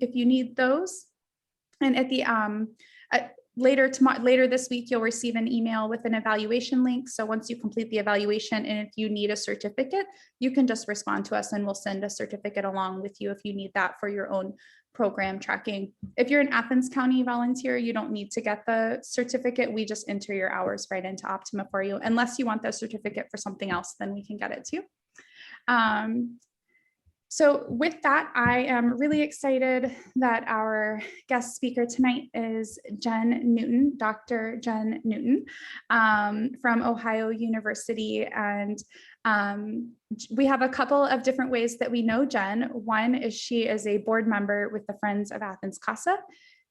if you need those. And at the later this week, you'll receive an email with an evaluation link. So once you complete the evaluation, and if you need a certificate, you can just respond to us and we'll send a certificate along with you if you need that for your own program tracking. If you're an Athens County volunteer, you don't need to get the certificate. We just enter your hours right into Optima for you. Unless you want the certificate for something else, then we can get it too. So with that, I am really excited that our guest speaker tonight is Jen Newton, Dr. Jen Newton, from Ohio University. And we have a couple of different ways that we know Jen. One is she is a board member with the Friends of Athens CASA.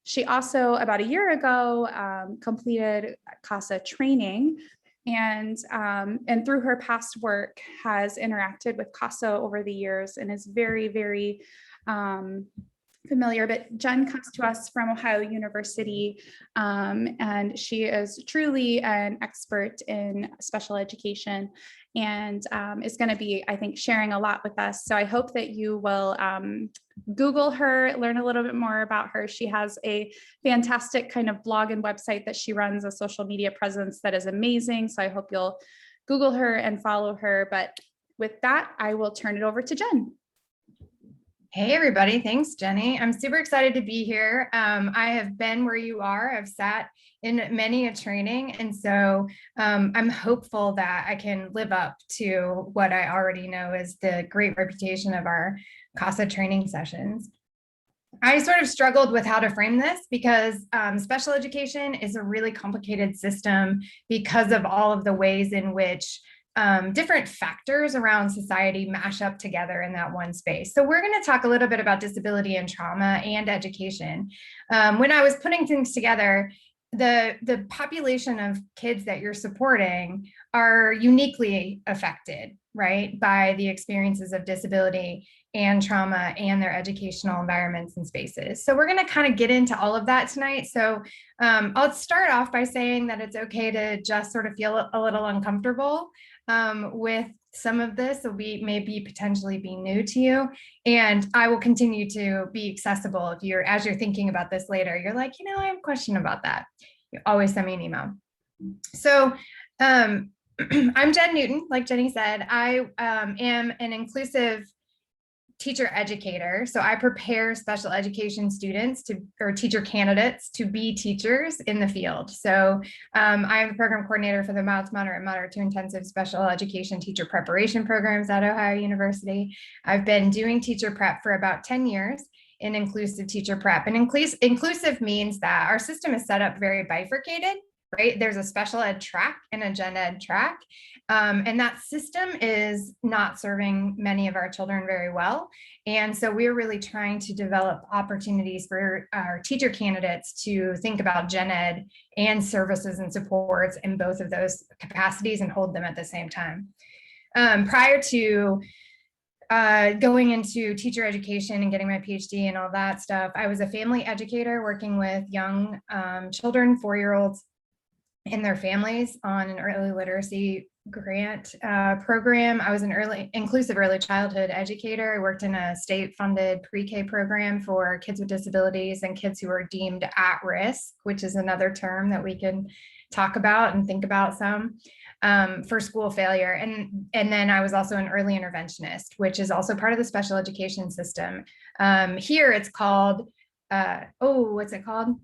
She also, about a year ago, completed CASA training, and through her past work has interacted with CASA over the years and is very, very familiar. But Jen comes to us from Ohio University, and she is truly an expert in special education, and is going to be, I think, sharing a lot with us. So I hope that you will Google her, learn a little bit more about her. She has a fantastic kind of blog and website that she runs, a social media presence that is amazing. So I hope you'll Google her and follow her. But with that, I will turn it over to Jen. Hey, everybody. Thanks, Jenny. I'm super excited to be here. I have been where you are. I've sat in many a training. And so I'm hopeful that I can live up to what I already know is the great reputation of our CASA training sessions. I sort of struggled with how to frame this because special education is a really complicated system because of all of the ways in which different factors around society mash up together in that one space. So we're going to talk a little bit about disability and trauma and education. When I was putting things together, the population of kids that you're supporting are uniquely affected, right, by the experiences of disability and trauma and their educational environments and spaces. So we're going to kind of get into all of that tonight. So I'll start off by saying that it's okay to just sort of feel a little uncomfortable with some of this. So we maybe potentially be new to you, and I will continue to be accessible if you're, as you're thinking about this later, you're like, you know, I have a question about that. You always send me an email. So I'm Jen Newton, like Jenny said. I am an inclusive teacher educator. So I prepare special education students or teacher candidates to be teachers in the field. So I am the program coordinator for the mild to moderate and moderate to intensive special education teacher preparation programs at Ohio University. I've been doing teacher prep for about 10 years in inclusive teacher prep. And inclusive means that our system is set up very bifurcated, right? There's a special ed track and a gen ed track. And that system is not serving many of our children very well. And so we're really trying to develop opportunities for our teacher candidates to think about gen ed and services and supports in both of those capacities and hold them at the same time. Prior to going into teacher education and getting my PhD and all that stuff, I was a family educator working with young children, 4-year-olds, and their families on an early literacy grant program. I was an inclusive early childhood educator. I worked in a state-funded pre-K program for kids with disabilities and kids who are deemed at risk, which is another term that we can talk about and think about some, for school failure. And then I was also an early interventionist, which is also part of the special education system. Here it's called, what's it called?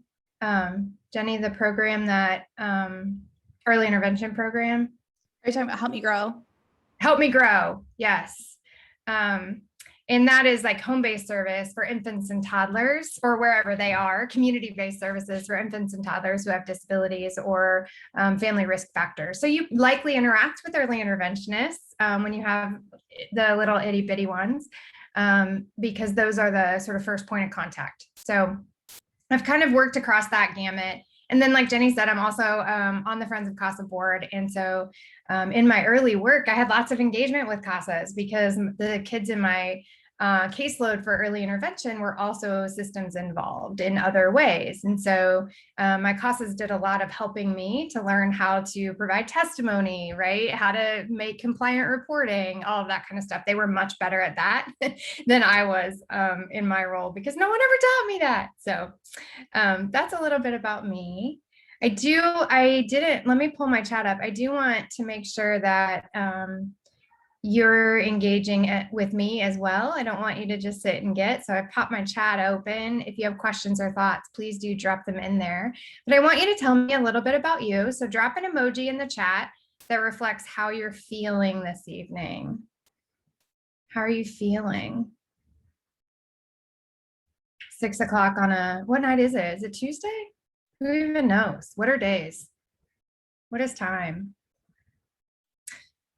Jenny, the program that, early intervention program. Are you talking about Help Me Grow? Help Me Grow, yes. And that is like home-based service for infants and toddlers, or wherever they are, community-based services for infants and toddlers who have disabilities or family risk factors. So you likely interact with early interventionists when you have the little itty bitty ones, because those are the sort of first point of contact. So I've kind of worked across that gamut. And then, like Jenny said, I'm also on the Friends of CASA board. And so in my early work, I had lots of engagement with CASAs because the kids in my caseload for early intervention were also systems involved in other ways. And so my CASAs did a lot of helping me to learn how to provide testimony, right? How to make compliant reporting, all of that kind of stuff. They were much better at that than I was in my role because no one ever taught me that. So that's a little bit about me. Let me pull my chat up. I do want to make sure that you're engaging with me as well. I don't want you to just sit and get, so I've popped my chat open. If you have questions or thoughts, please do drop them in there. But I want you to tell me a little bit about you. So drop an emoji in the chat that reflects how you're feeling this evening. How are you feeling? 6 o'clock on what night is it? Is it Tuesday? Who even knows? What are days? What is time?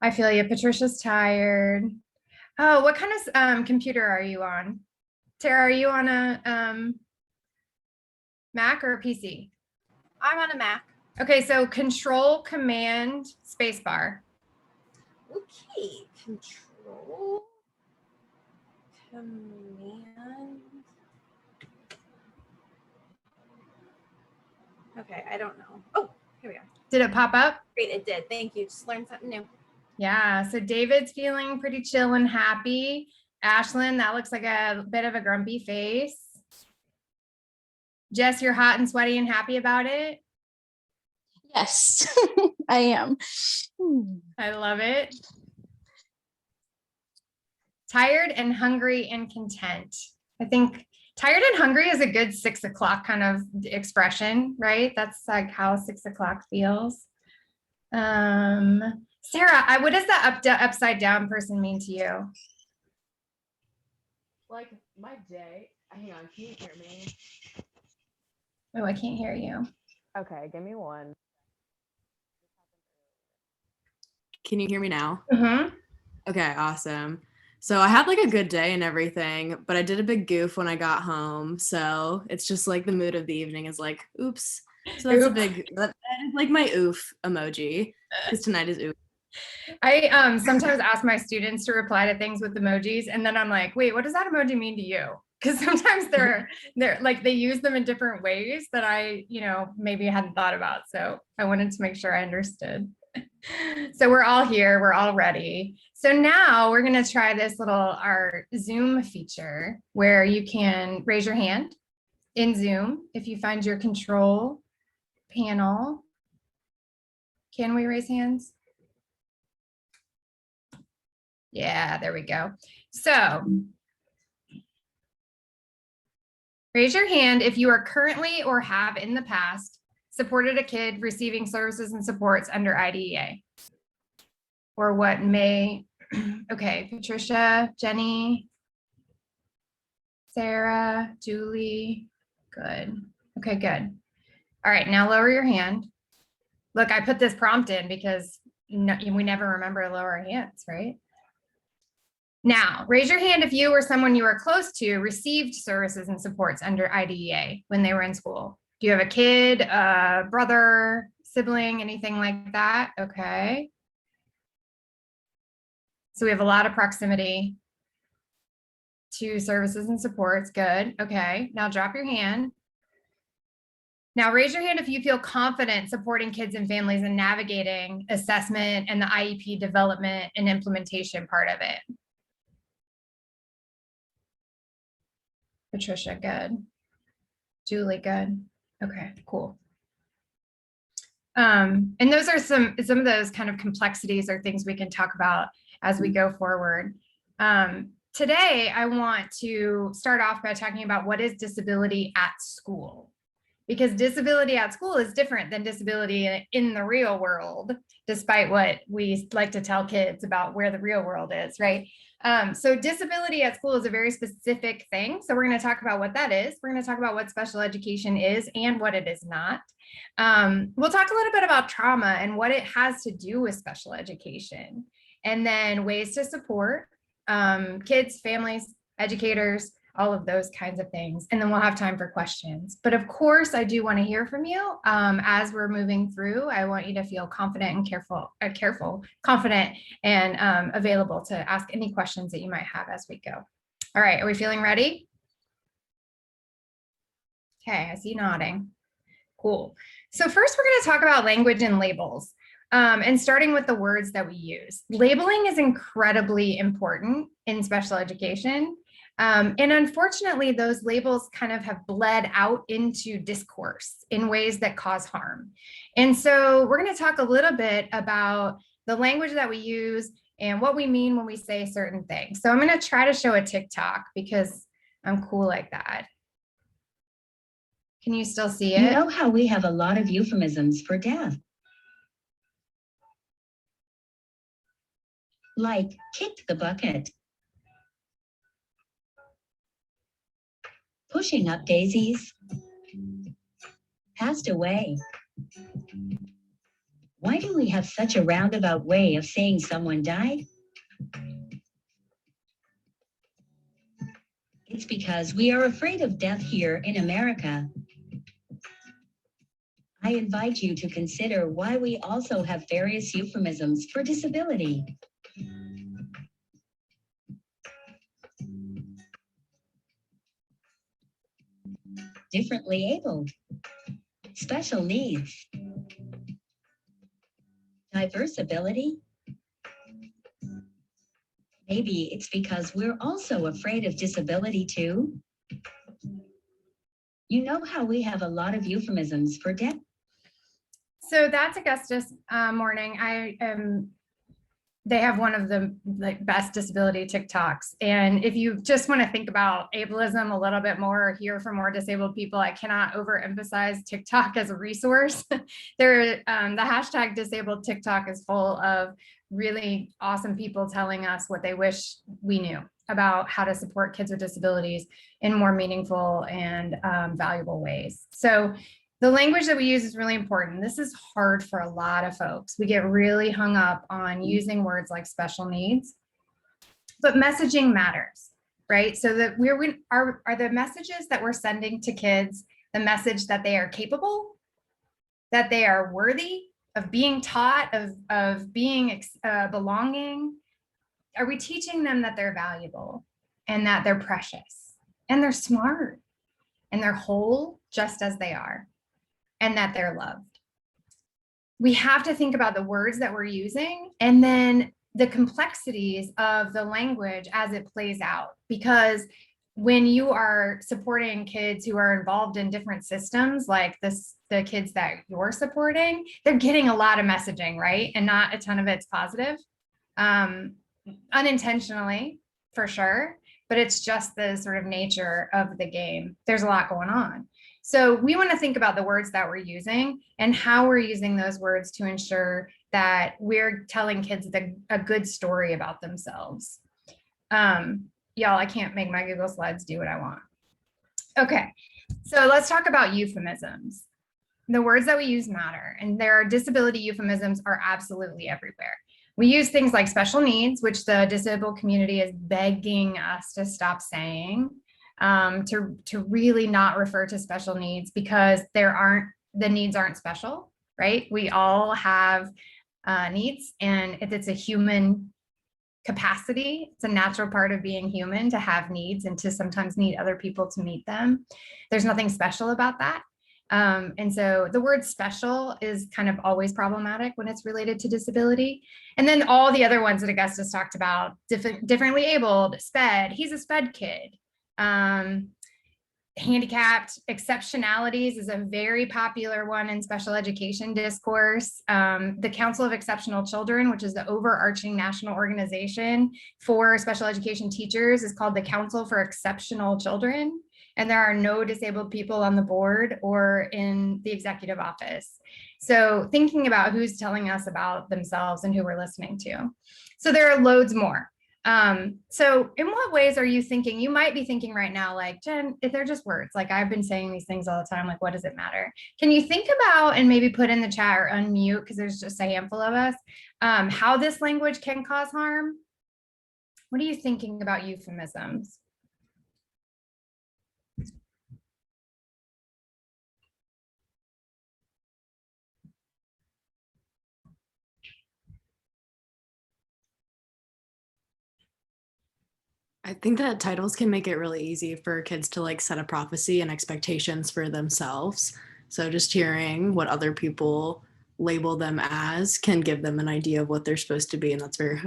I feel you. Patricia's tired. Oh, what kind of computer are you on? Tara, are you on a Mac or a PC? I'm on a Mac. Okay, so Control Command Spacebar. Okay, Control Command. Okay, I don't know. Oh, here we are. Did it pop up? Great, it did. Thank you. Just learned something new. Yeah, so David's feeling pretty chill and happy. Ashlyn, that looks like a bit of a grumpy face. Jess, you're hot and sweaty and happy about it? Yes, I am. I love it. Tired and hungry and content. I think tired and hungry is a good 6 o'clock kind of expression, right? That's like how 6 o'clock feels. Sarah, what does that upside down person mean to you? Like my day, hang on, can you hear me? Oh, I can't hear you. Okay, give me one. Can you hear me now? Mm-hmm. Okay, awesome. So I had like a good day and everything, but I did a big goof when I got home. So it's just like the mood of the evening is like, oops. So that's that is like my oof emoji because tonight is oof. I sometimes ask my students to reply to things with emojis, and then I'm like, wait, what does that emoji mean to you? Because sometimes they're like they use them in different ways that I, maybe hadn't thought about. So I wanted to make sure I understood. So we're all here, we're all ready. So now we're going to try our Zoom feature where you can raise your hand in Zoom if you find your control panel. Can we raise hands? Yeah, there we go. So raise your hand if you are currently or have in the past supported a kid receiving services and supports under IDEA. Or what may, okay, Patricia, Jenny, Sarah, Julie, good. Okay, good. All right, now lower your hand. Look, I put this prompt in because we never remember to lower our hands, right? Now, raise your hand if you or someone you are close to received services and supports under IDEA when they were in school. Do you have a kid, a brother, sibling, anything like that? Okay. So we have a lot of proximity to services and supports. Good. Okay. Now drop your hand. Now raise your hand if you feel confident supporting kids and families in navigating assessment and the IEP development and implementation part of it. Patricia, good. Julie, good. Okay, cool. And those are some of those kind of complexities or things we can talk about as we go forward. Today, I want to start off by talking about what is disability at school, because disability at school is different than disability in the real world, despite what we like to tell kids about where the real world is, right? So disability at school is a very specific thing. So we're going to talk about what that is. We're going to talk about what special education is and what it is not. We'll talk a little bit about trauma and what it has to do with special education, and then ways to support kids, families, educators, all of those kinds of things. And then we'll have time for questions. But of course, I do want to hear from you as we're moving through. I want you to feel confident and confident and available to ask any questions that you might have as we go. All right, are we feeling ready? Okay, I see you nodding. Cool. So first we're going to talk about language and labels, and starting with the words that we use. Labeling is incredibly important in special education. And unfortunately, those labels kind of have bled out into discourse in ways that cause harm. And so we're going to talk a little bit about the language that we use and what we mean when we say certain things. So I'm going to try to show a TikTok because I'm cool like that. Can you still see it? You know how we have a lot of euphemisms for death? Like kicked the bucket, pushing up daisies, passed away. Why do we have such a roundabout way of saying someone died? It's because we are afraid of death here in America. I invite you to consider why we also have various euphemisms for disability. Differently abled, special needs, diverse ability. Maybe it's because we're also afraid of disability too. You know how we have a lot of euphemisms for death? So that's Augustus Morning. They have one of the best disability TikToks. And if you just want to think about ableism a little bit more, or hear from more disabled people, I cannot overemphasize TikTok as a resource. The hashtag disabled TikTok is full of really awesome people telling us what they wish we knew about how to support kids with disabilities in more meaningful and valuable ways. So the language that we use is really important. This is hard for a lot of folks. We get really hung up on using words like special needs, but messaging matters, right? So that are the messages that we're sending to kids the message that they are capable, that they are worthy of being taught, of being belonging? Are we teaching them that they're valuable and that they're precious and they're smart and they're whole just as they are, and that they're loved? We have to think about the words that we're using and then the complexities of the language as it plays out. Because when you are supporting kids who are involved in different systems, like the kids that you're supporting, they're getting a lot of messaging, right? And not a ton of it's positive, unintentionally, for sure, but it's just the sort of nature of the game. There's a lot going on. So we want to think about the words that we're using and how we're using those words to ensure that we're telling kids a good story about themselves. Y'all, I can't make my Google Slides do what I want. Okay, so let's talk about euphemisms. The words that we use matter, and there are disability euphemisms are absolutely everywhere. We use things like special needs, which the disabled community is begging us to stop saying, to really not refer to special needs because the needs aren't special, right? We all have needs, and if it's a human capacity, it's a natural part of being human to have needs and to sometimes need other people to meet them. There's nothing special about that. And so the word special is kind of always problematic when it's related to disability. And then all the other ones that Augustus talked about, differently abled, SPED, he's a SPED kid. Handicapped, exceptionalities is a very popular one in special education discourse. The Council of Exceptional Children, which is the overarching national organization for special education teachers, is called the Council for Exceptional Children. And there are no disabled people on the board or in the executive office. So thinking about who's telling us about themselves and who we're listening to. So there are loads more. So in what ways are you thinking? You might be thinking right now, like, Jen, if they're just words, like I've been saying these things all the time, like, what does it matter? Can you think about and maybe put in the chat or unmute, because there's just a handful of us, how this language can cause harm? What are you thinking about euphemisms? I think that titles can make it really easy for kids to like set a prophecy and expectations for themselves. So just hearing what other people label them as can give them an idea of what they're supposed to be, and that's very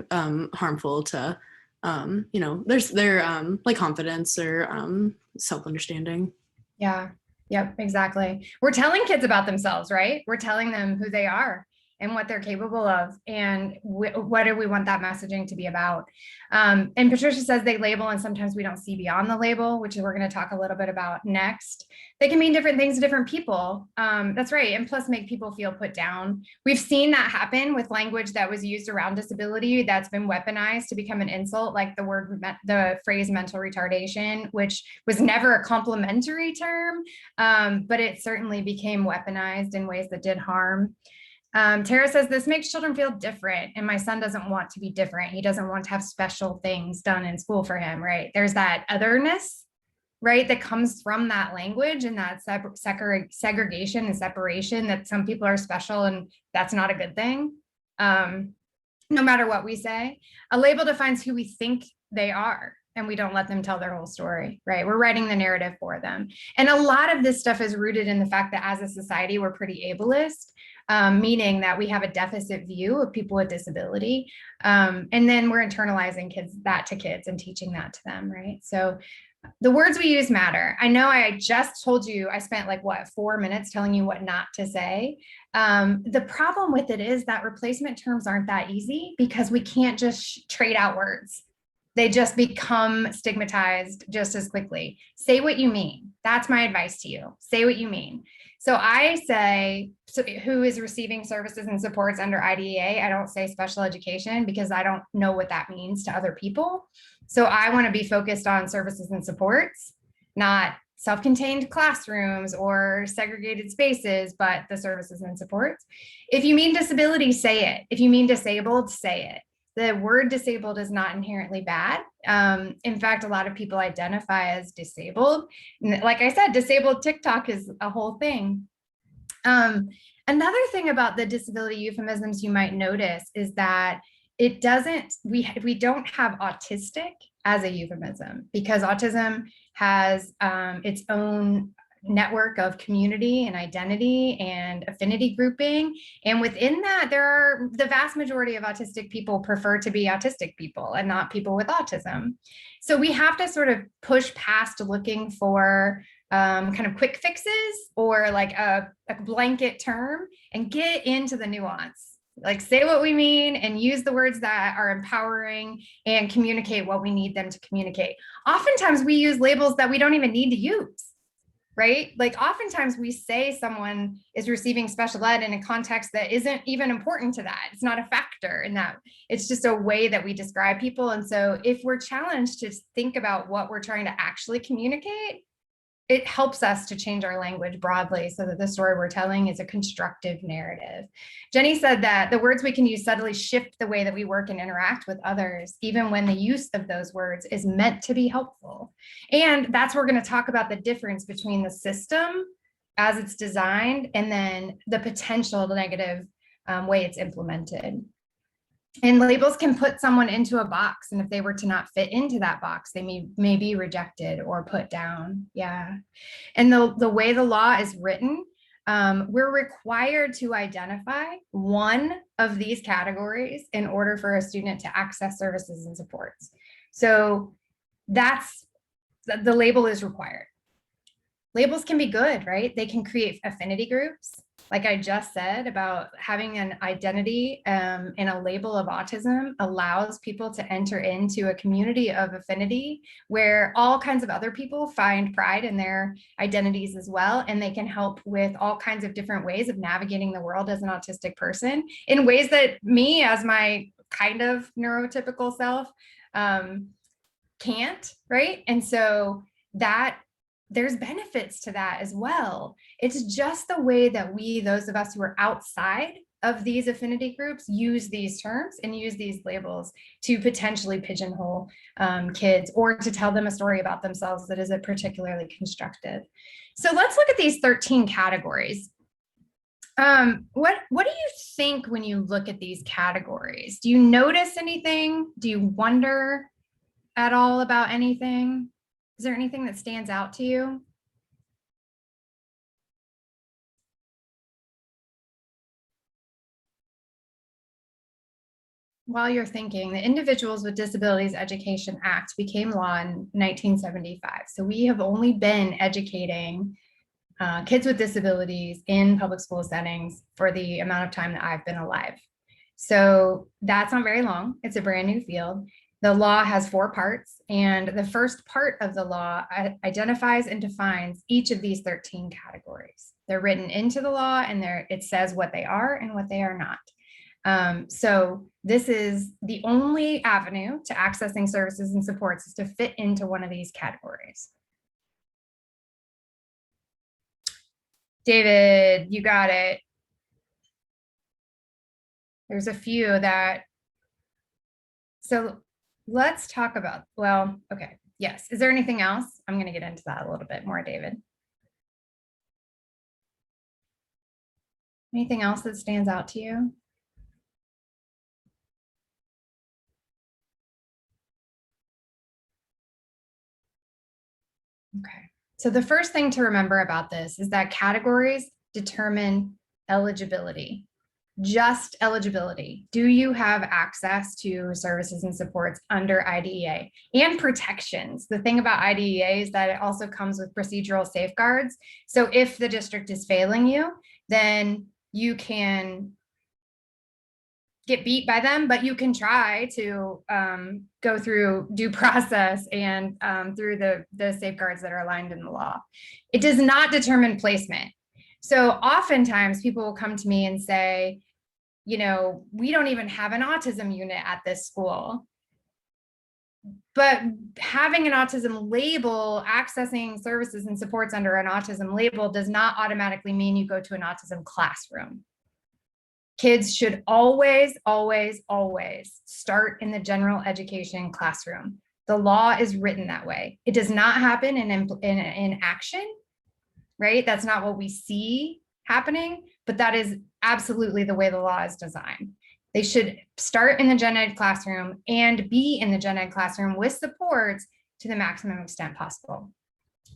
harmful to their like confidence or self-understanding. Yeah. Yep, exactly. We're telling kids about themselves, right? We're telling them who they are and what they're capable of, and what do we want that messaging to be about. And Patricia says they label, and sometimes we don't see beyond the label, which we're going to talk a little bit about next. They can mean different things to different people. That's right. And plus make people feel put down. We've seen that happen with language that was used around disability that's been weaponized to become an insult, like the phrase mental retardation, which was never a complimentary term, but it certainly became weaponized in ways that did harm. Tara says this makes children feel different, and my son doesn't want to be different. He doesn't want to have special things done in school for him, right? There's that otherness, right, that comes from that language and that segregation and separation, that some people are special and that's not a good thing. No matter what we say, a label defines who we think they are, and we don't let them tell their whole story, right? We're writing the narrative for them. And a lot of this stuff is rooted in the fact that as a society, we're pretty ableist. Meaning that we have a deficit view of people with disability. And then we're internalizing that to kids and teaching that to them, right? So the words we use matter. I know I just told you, I spent like 4 minutes telling you what not to say. The problem with it is that replacement terms aren't that easy because we can't just trade out words. They just become stigmatized just as quickly. Say what you mean. That's my advice to you. Say what you mean. So I say, who is receiving services and supports under IDEA? I don't say special education because I don't know what that means to other people. So I want to be focused on services and supports, not self-contained classrooms or segregated spaces, but the services and supports. If you mean disability, say it. If you mean disabled, say it. The word disabled is not inherently bad. In fact, a lot of people identify as disabled. Like I said, disabled TikTok is a whole thing. Another thing about the disability euphemisms you might notice is that we don't have autistic as a euphemism because autism has its own network of community and identity and affinity grouping. And within that, the vast majority of autistic people prefer to be autistic people and not people with autism. So we have to sort of push past looking for kind of quick fixes or like a blanket term and get into the nuance. Like say what we mean and use the words that are empowering and communicate what we need them to communicate. Oftentimes we use labels that we don't even need to use. Right? Like oftentimes we say someone is receiving special ed in a context that isn't even important to that. It's not a factor in that. It's just a way that we describe people. And so if we're challenged to think about what we're trying to actually communicate, it helps us to change our language broadly so that the story we're telling is a constructive narrative. Jenny said that the words we can use subtly shift the way that we work and interact with others, even when the use of those words is meant to be helpful. And that's where we're going to talk about the difference between the system as it's designed and then the potential negative way it's implemented. And labels can put someone into a box. And if they were to not fit into that box, they may be rejected or put down. Yeah. And the way the law is written, we're required to identify one of these categories in order for a student to access services and supports. So the label is required. Labels can be good, right? They can create affinity groups. Like I just said about having an identity and a label of autism allows people to enter into a community of affinity where all kinds of other people find pride in their identities as well. And they can help with all kinds of different ways of navigating the world as an autistic person in ways that me as my kind of neurotypical self can't, right? And so there's benefits to that as well. It's just the way that those of us who are outside of these affinity groups, use these terms and use these labels to potentially pigeonhole kids or to tell them a story about themselves that isn't particularly constructive. So let's look at these 13 categories. What do you think when you look at these categories? Do you notice anything? Do you wonder? at all about anything? Is there anything that stands out to you? While you're thinking, the Individuals with Disabilities Education Act became law in 1975. So we have only been educating kids with disabilities in public school settings for the amount of time that I've been alive. So that's not very long. It's a brand new field. The law has 4 parts, and the first part of the law identifies and defines each of these 13 categories. They're written into the law, and it says what they are and what they are not. So this is the only avenue to accessing services and supports is to fit into one of these categories. David, you got it. There's a few that, so let's talk about, well, okay, yes. Is there anything else? I'm going to get into that a little bit more, David. Anything else that stands out to you? Okay, so the first thing to remember about this is that categories determine eligibility. Just eligibility. Do you have access to services and supports under IDEA and protections? The thing about IDEA is that it also comes with procedural safeguards. So if the district is failing you, then you can get beat by them, but you can try to go through due process and through the safeguards that are aligned in the law. It does not determine placement. So oftentimes people will come to me and say, you know, we don't even have an autism unit at this school. But having an autism label, accessing services and supports under an autism label does not automatically mean you go to an autism classroom. Kids should always, always, always start in the general education classroom. The law is written that way. It does not happen in action, right? That's not what we see happening, but that is absolutely the way the law is designed. They should start in the gen ed classroom and be in the gen ed classroom with supports to the maximum extent possible.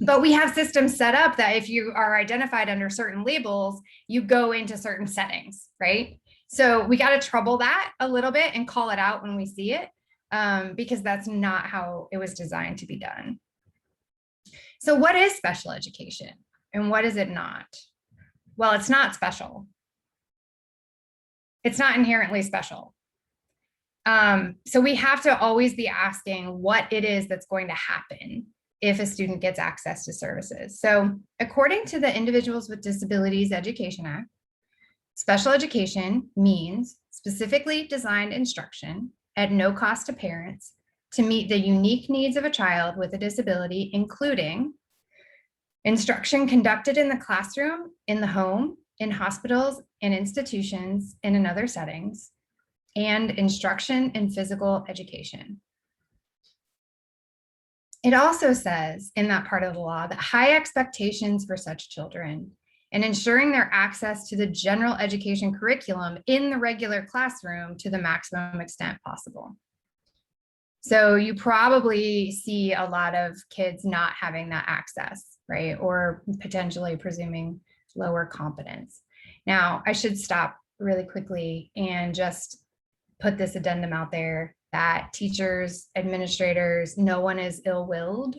But we have systems set up that if you are identified under certain labels, you go into certain settings, right? So we got to trouble that a little bit and call it out when we see it, because that's not how it was designed to be done. So what is special education and what is it not? Well, it's not special. It's not inherently special. So we have to always be asking what it is that's going to happen if a student gets access to services. So according to the Individuals with Disabilities Education Act, special education means specifically designed instruction at no cost to parents to meet the unique needs of a child with a disability, including instruction conducted in the classroom, in the home, in hospitals and institutions, and in other settings, and instruction in physical education. It also says in that part of the law that high expectations for such children and ensuring their access to the general education curriculum in the regular classroom to the maximum extent possible. So you probably see a lot of kids not having that access, right? Or potentially presuming lower competence. Now, I should stop really quickly and just put this addendum out there that teachers, administrators, no one is ill-willed.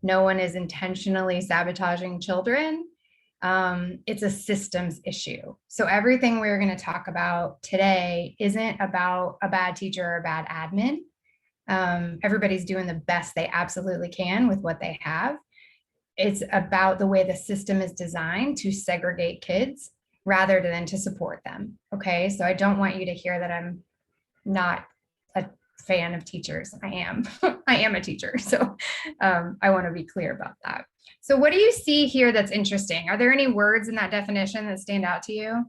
No one is intentionally sabotaging children. It's a systems issue. So everything we're going to talk about today isn't about a bad teacher or a bad admin. Everybody's doing the best they absolutely can with what they have. It's about the way the system is designed to segregate kids rather than to support them. Okay, so I don't want you to hear that I'm not a fan of teachers. I am. I am a teacher. So I want to be clear about that. So what do you see here that's interesting? Are there any words in that definition that stand out to you?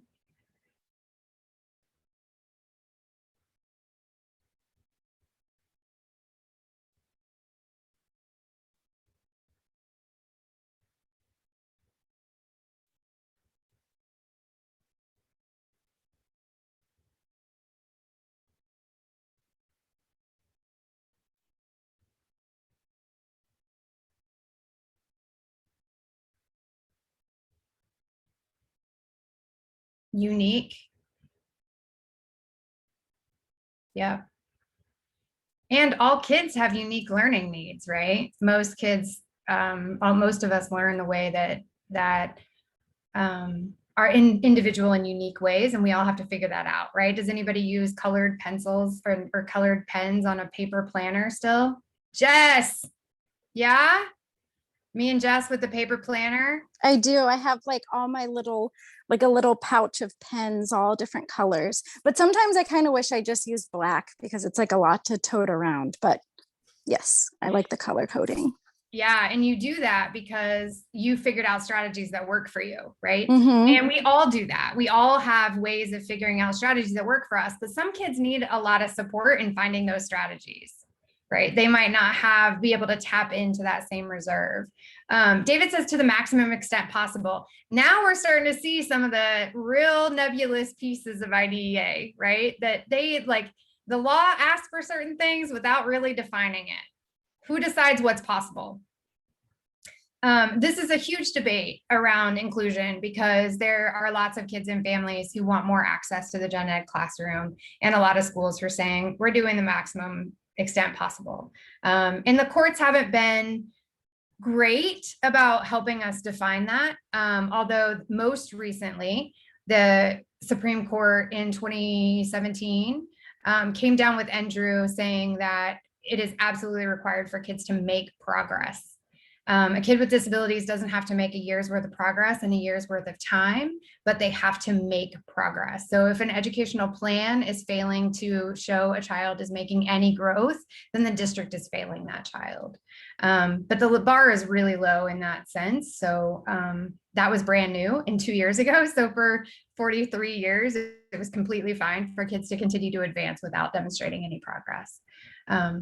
unique. Yeah. And all kids have unique learning needs, right? Most kids, most of us learn the way that are individual and unique ways, and we all have to figure that out, right? Does anybody use colored pencils or colored pens on a paper planner still? Jess, yeah? Me and Jess with the paper planner. I do. I have like all my little, like a little pouch of pens, all different colors. But sometimes I kind of wish I just used black because it's like a lot to tote around. But yes, I like the color coding. Yeah, and you do that because you figured out strategies that work for you, right? Mhm. And we all do that. We all have ways of figuring out strategies that work for us, but some kids need a lot of support in finding those strategies, right? They might not be able to tap into that same reserve. David says to the maximum extent possible. Now we're starting to see some of the real nebulous pieces of IDEA, right? That they like the law asks for certain things without really defining it. Who decides what's possible? This is a huge debate around inclusion because there are lots of kids and families who want more access to the gen ed classroom, and a lot of schools are saying we're doing the maximum extent possible. And the courts haven't been great about helping us define that, although most recently, the Supreme Court in 2017 came down with Andrew saying that it is absolutely required for kids to make progress. A kid with disabilities doesn't have to make a year's worth of progress in a year's worth of time, but they have to make progress. So if an educational plan is failing to show a child is making any growth, then the district is failing that child. But the bar is really low in that sense. So that was brand new 2 years ago. So for 43 years, it was completely fine for kids to continue to advance without demonstrating any progress.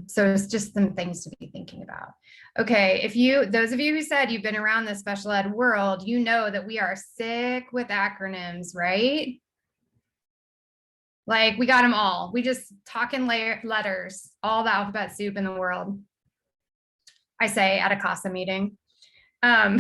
So it's just some things to be thinking about. Okay, those of you who said you've been around the special ed world, you know that we are sick with acronyms, right? Like we got them all. We just talk in letters, all the alphabet soup in the world. I say at a CASA meeting. So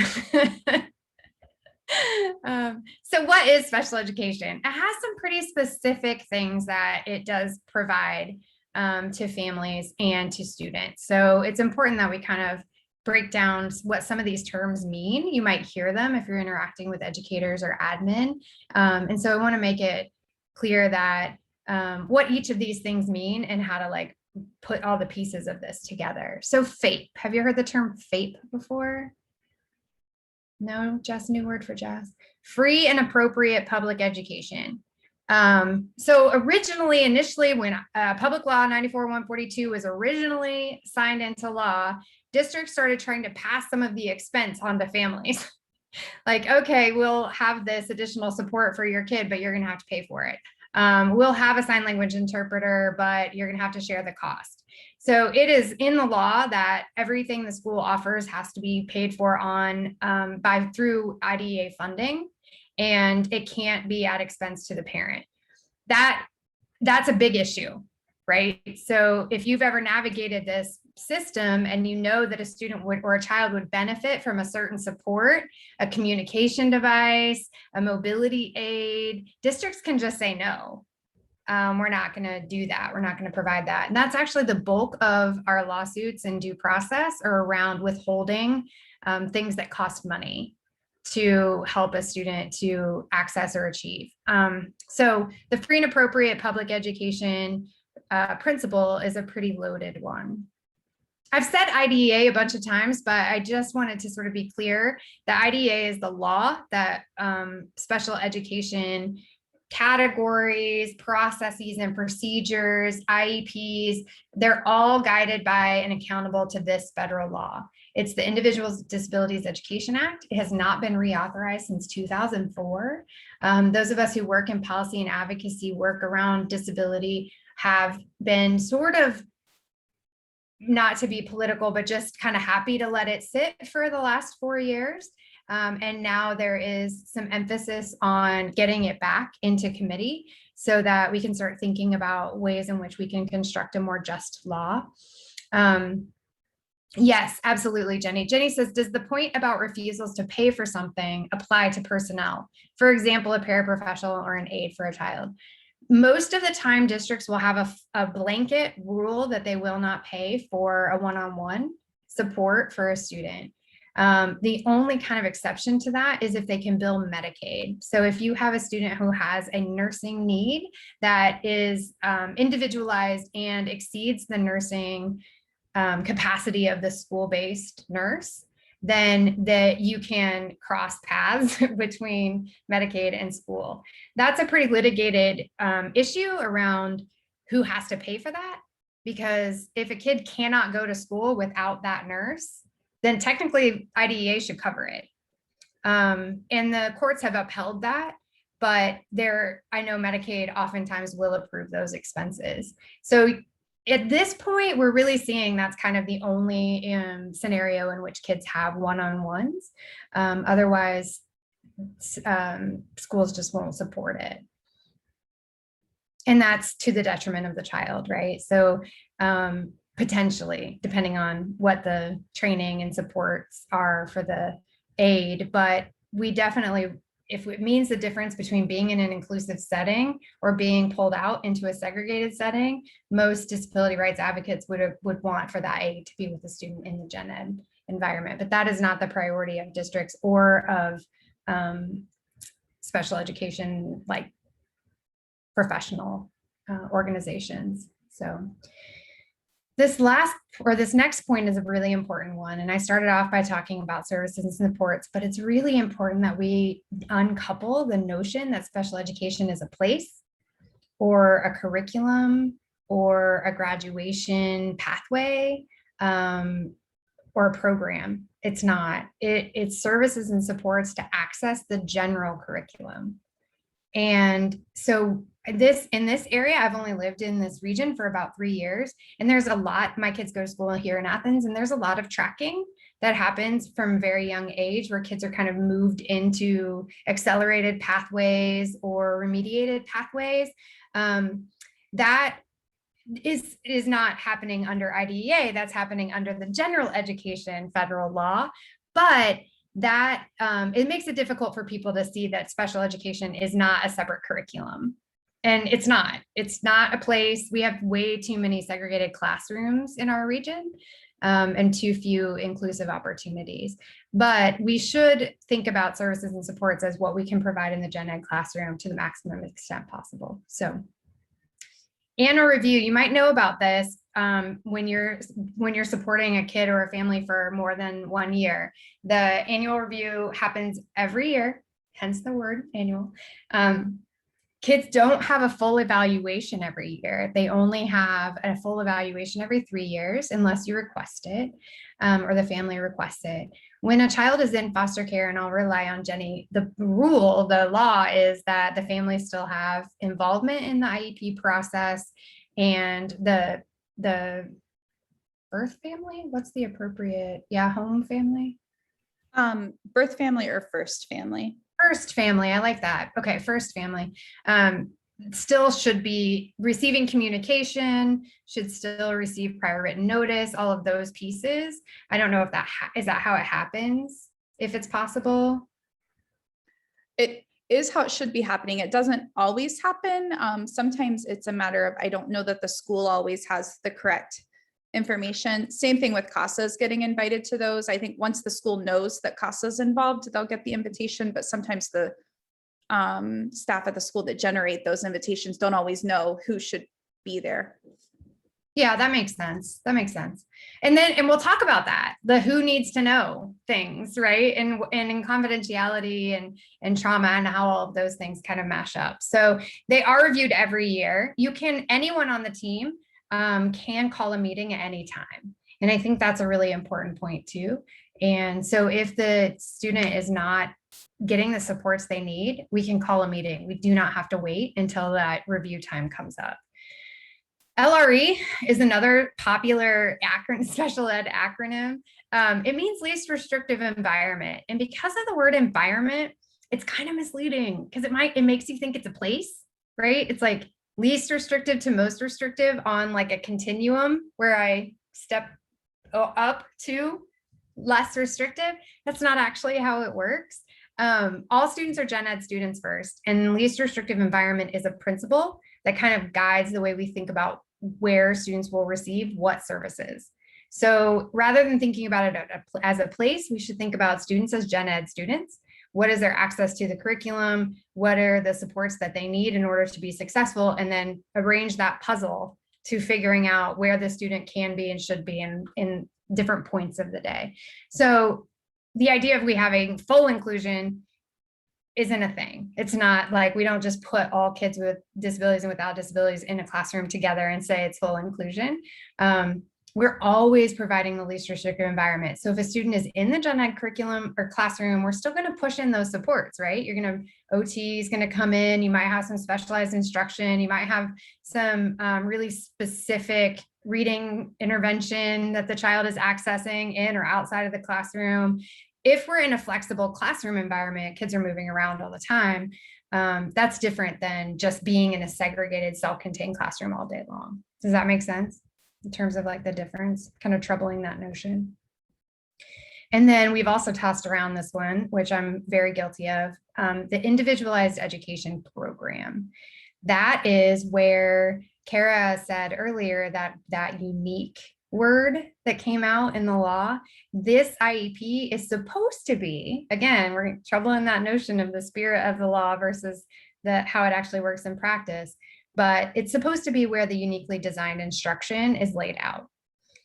what is special education? It has some pretty specific things that it does provide to families and to students. So it's important that we kind of break down what some of these terms mean. You might hear them if you're interacting with educators or admin. And so I want to make it clear that what each of these things mean and how to like put all the pieces of this together. So FAPE, have you heard the term FAPE before? No, Jess, new word for Jess. Free and appropriate public education. So initially when Public Law 94-142 was originally signed into law, districts started trying to pass some of the expense onto families. Like, okay, we'll have this additional support for your kid, but you're gonna have to pay for it. We'll have a sign language interpreter, but you're gonna have to share the cost. So it is in the law that everything the school offers has to be paid for through IDEA funding, and it can't be at expense to the parent. That's a big issue, right? So if you've ever navigated this system and you know that a student or a child would benefit from a certain support, a communication device, a mobility aid, districts can just say no. We're not going to do that. We're not going to provide that. And that's actually the bulk of our lawsuits and due process are around withholding things that cost money to help a student to access or achieve. So the free and appropriate public education principle is a pretty loaded one. I've said IDEA a bunch of times, but I just wanted to sort of be clear that IDEA is the law that special education categories, processes, and procedures, IEPs, they're all guided by and accountable to this federal law. It's the Individuals with Disabilities Education Act. It has not been reauthorized since 2004. Those of us who work in policy and advocacy work around disability have been sort of, not to be political, but just kind of happy to let it sit for the last 4 years. And now there is some emphasis on getting it back into committee so that we can start thinking about ways in which we can construct a more just law. Yes, absolutely, Jenny. Jenny says, does the point about refusals to pay for something apply to personnel? For example, a paraprofessional or an aide for a child. Most of the time, districts will have a blanket rule that they will not pay for a one-on-one support for a student. The only kind of exception to that is if they can bill Medicaid. So if you have a student who has a nursing need that is individualized and exceeds the nursing capacity of the school-based nurse, then that you can cross paths between Medicaid and school. That's a pretty litigated issue around who has to pay for that. Because if a kid cannot go to school without that nurse, then technically IDEA should cover it. And the courts have upheld that, but I know Medicaid oftentimes will approve those expenses. So at this point, we're really seeing that's kind of the only scenario in which kids have one-on-ones. Otherwise, schools just won't support it. And that's to the detriment of the child, right? So potentially, depending on what the training and supports are for the aide, but we definitely, if it means the difference between being in an inclusive setting or being pulled out into a segregated setting, most disability rights advocates would want for that aide to be with the student in the gen ed environment. But that is not the priority of districts or of special education, like professional organizations. So this next point is a really important one. And I started off by talking about services and supports, but it's really important that we uncouple the notion that special education is a place or a curriculum or a graduation pathway or a program. It's not. It's services and supports to access the general curriculum. And so in this area, I've only lived in this region for about 3 years, and there's a lot, my kids go to school here in Athens, and there's a lot of tracking that happens from a very young age where kids are kind of moved into accelerated pathways or remediated pathways. That is not happening under IDEA, that's happening under the general education federal law, but that it makes it difficult for people to see that special education is not a separate curriculum. And it's not a place. We have way too many segregated classrooms in our region and too few inclusive opportunities. But we should think about services and supports as what we can provide in the gen ed classroom to the maximum extent possible. So annual review, you might know about this when you're supporting a kid or a family for more than 1 year. The annual review happens every year, hence the word annual. Kids don't have a full evaluation every year. They only have a full evaluation every 3 years unless you request it or the family requests it. When a child is in foster care, and I'll rely on Jenny, the law is that the families still have involvement in the IEP process, and the birth family, what's the appropriate, home family? Birth family or first family? First family, I like that. Okay, first family. Still should be receiving communication, should still receive prior written notice, all of those pieces. I don't know if is that how it happens, if it's possible. It is how it should be happening. It doesn't always happen. Sometimes it's a matter of, I don't know that the school always has the correct information. Same thing with CASAs getting invited to those. I think once the school knows that CASA's involved, they'll get the invitation, but sometimes the staff at the school that generate those invitations don't always know who should be there. Yeah, that makes sense. That makes sense. And we'll talk about that, the who needs to know things, right? And in confidentiality and trauma and how all of those things kind of mash up. So they are reviewed every year. Anyone on the team can call a meeting at any time. And I think that's a really important point too. And so if the student is not getting the supports they need, we can call a meeting. We do not have to wait until that review time comes up. LRE is another popular special ed acronym. It means least restrictive environment. And because of the word environment, it's kind of misleading because it makes you think it's a place, right? It's like least restrictive to most restrictive on like a continuum where I step up to less restrictive. That's not actually how it works. All students are gen ed students first, and least restrictive environment is a principle that kind of guides the way we think about where students will receive what services. So rather than thinking about it as a place, we should think about students as gen ed students. What is their access to the curriculum? What are the supports that they need in order to be successful? And then arrange that puzzle to figuring out where the student can be and should be in different points of the day. So the idea of we having full inclusion isn't a thing. It's not like we don't just put all kids with disabilities and without disabilities in a classroom together and say it's full inclusion. We're always providing the least restrictive environment. So if a student is in the gen ed curriculum or classroom, we're still going to push in those supports, right? You're going to, OT is going to come in. You might have some specialized instruction. You might have some really specific reading intervention that the child is accessing in or outside of the classroom. If we're in a flexible classroom environment, kids are moving around all the time. That's different than just being in a segregated, self-contained classroom all day long. Does that make sense? In terms of like the difference, kind of troubling that notion. And then we've also tossed around this one, which I'm very guilty of, the individualized education program. That is where Kara said earlier that unique word that came out in the law. This IEP is supposed to be, again, we're troubling that notion of the spirit of the law versus how it actually works in practice. But it's supposed to be where the uniquely designed instruction is laid out.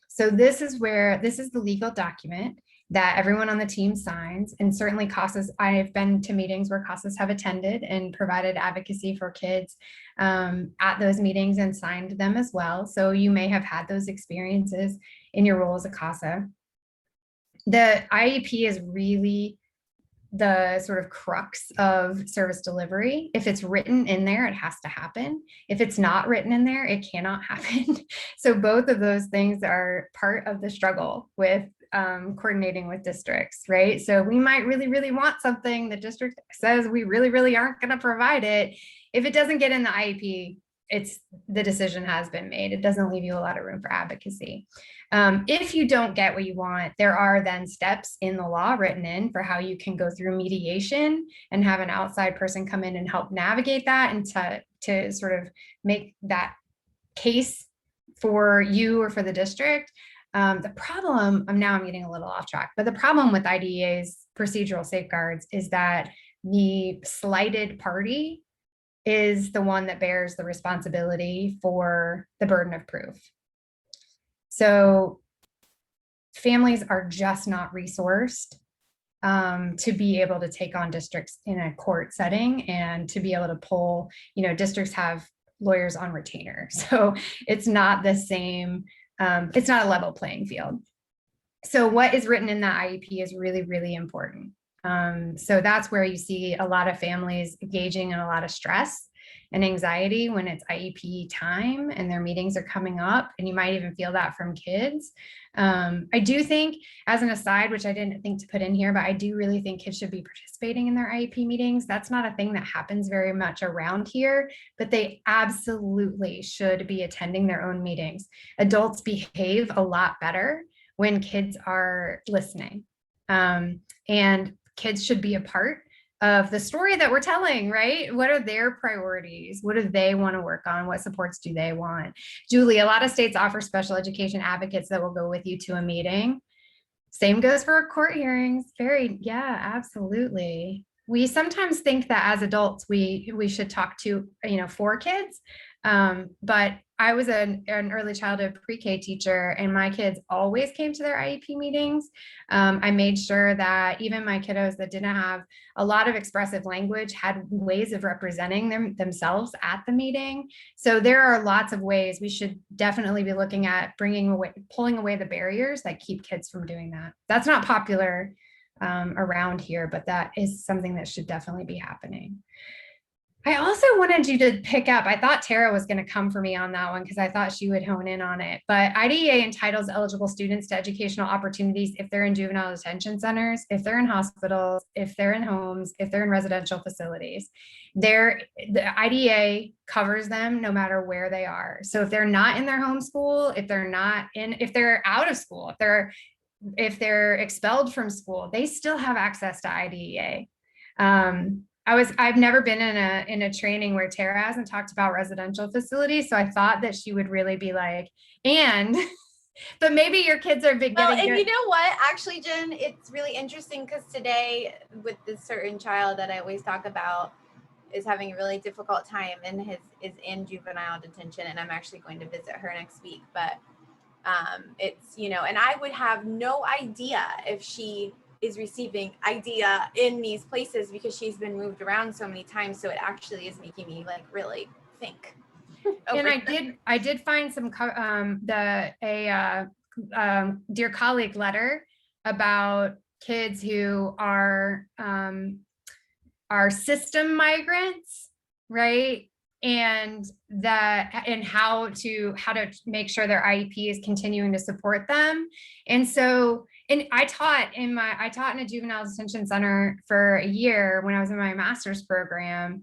So this is the legal document that everyone on the team signs, and certainly CASAs, I've been to meetings where CASAs have attended and provided advocacy for kids at those meetings and signed them as well. So you may have had those experiences in your role as a CASA. The IEP is really the sort of crux of service delivery. If it's written in there, it has to happen. If it's not written in there, it cannot happen. So both of those things are part of the struggle with coordinating with districts, right? So we might really, really want something. The district says we really, really aren't going to provide it. If it doesn't get in the IEP, the decision has been made. It doesn't leave you a lot of room for advocacy. If you don't get what you want, there are then steps in the law written in for how you can go through mediation and have an outside person come in and help navigate that and to sort of make that case for you or for the district. The problem, I'm getting a little off track, but the problem with IDEA's procedural safeguards is that the slighted party is the one that bears the responsibility for the burden of proof. So families are just not resourced to be able to take on districts in a court setting and to be able to pull, districts have lawyers on retainer. So it's not the same, it's not a level playing field. So what is written in that IEP is really, really important. So that's where you see a lot of families engaging in a lot of stress and anxiety when it's IEP time and their meetings are coming up, and you might even feel that from kids. I do think, as an aside, which I didn't think to put in here, but I do really think kids should be participating in their IEP meetings. That's not a thing that happens very much around here, but they absolutely should be attending their own meetings. Adults behave a lot better when kids are listening, and kids should be a part of the story that we're telling, right? What are their priorities? What do they want to work on? What supports do they want? Julie, a lot of states offer special education advocates that will go with you to a meeting. Same goes for court hearings. Yeah, absolutely. We sometimes think that as adults, we should talk to, for kids. But I was an early childhood pre-K teacher, and my kids always came to their IEP meetings. I made sure that even my kiddos that didn't have a lot of expressive language had ways of representing themselves at the meeting. So there are lots of ways we should definitely be looking at pulling away the barriers that keep kids from doing that. That's not popular around here, but that is something that should definitely be happening. I also wanted you to pick up, I thought Tara was going to come for me on that one because I thought she would hone in on it, but IDEA entitles eligible students to educational opportunities if they're in juvenile detention centers, if they're in hospitals, if they're in homes, if they're in residential facilities. The IDEA covers them no matter where they are. So if they're not in their home school, if they're out of school, if they're expelled from school, they still have access to IDEA. I've never been in a training where Tara hasn't talked about residential facilities. So I thought that she would really be like, but maybe your kids are big. Well, and you know what, actually, Jen, it's really interesting because today with this certain child that I always talk about is having a really difficult time and is in juvenile detention. And I'm actually going to visit her next week, but it's, you know, and I would have no idea if she is receiving IDEA in these places because she's been moved around so many times. So it actually is making me like really think. And I did find some dear colleague letter about kids who are system migrants, right? And how to make sure their IEP is continuing to support them. And so, and I taught in a juvenile detention center for a year when I was in my master's program,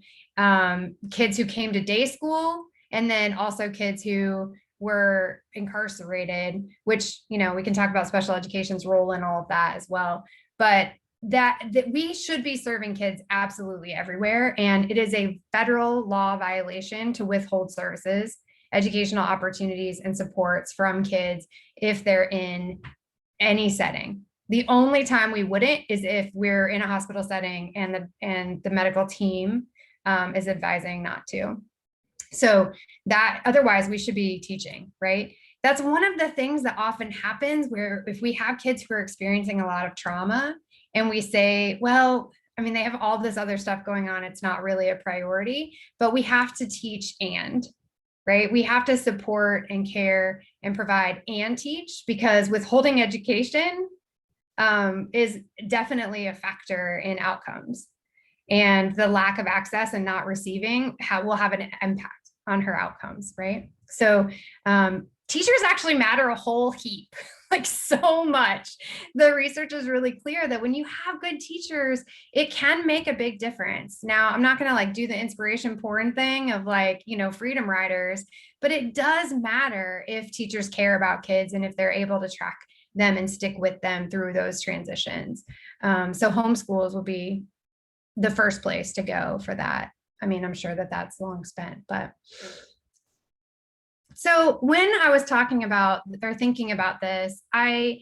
kids who came to day school, and then also kids who were incarcerated, which, you know, we can talk about special education's role in all of that as well. But that we should be serving kids absolutely everywhere. And it is a federal law violation to withhold services, educational opportunities, and supports from kids if they're in any setting. The only time we wouldn't is if we're in a hospital setting and the medical team is advising not to. So that otherwise we should be teaching, right? That's one of the things that often happens where if we have kids who are experiencing a lot of trauma and we say, well, I mean, they have all this other stuff going on, it's not really a priority, but we have to teach right? We have to support and care and provide and teach, because withholding education is definitely a factor in outcomes. And the lack of access and not receiving will have an impact on her outcomes, right? So teachers actually matter a whole heap, like so much. The research is really clear that when you have good teachers, it can make a big difference. Now, I'm not gonna like do the inspiration porn thing of like, you know, freedom riders, but it does matter if teachers care about kids and if they're able to track them and stick with them through those transitions. So homeschools will be the first place to go for that. I mean, I'm sure that that's long spent, but. So when I was talking about or thinking about this, I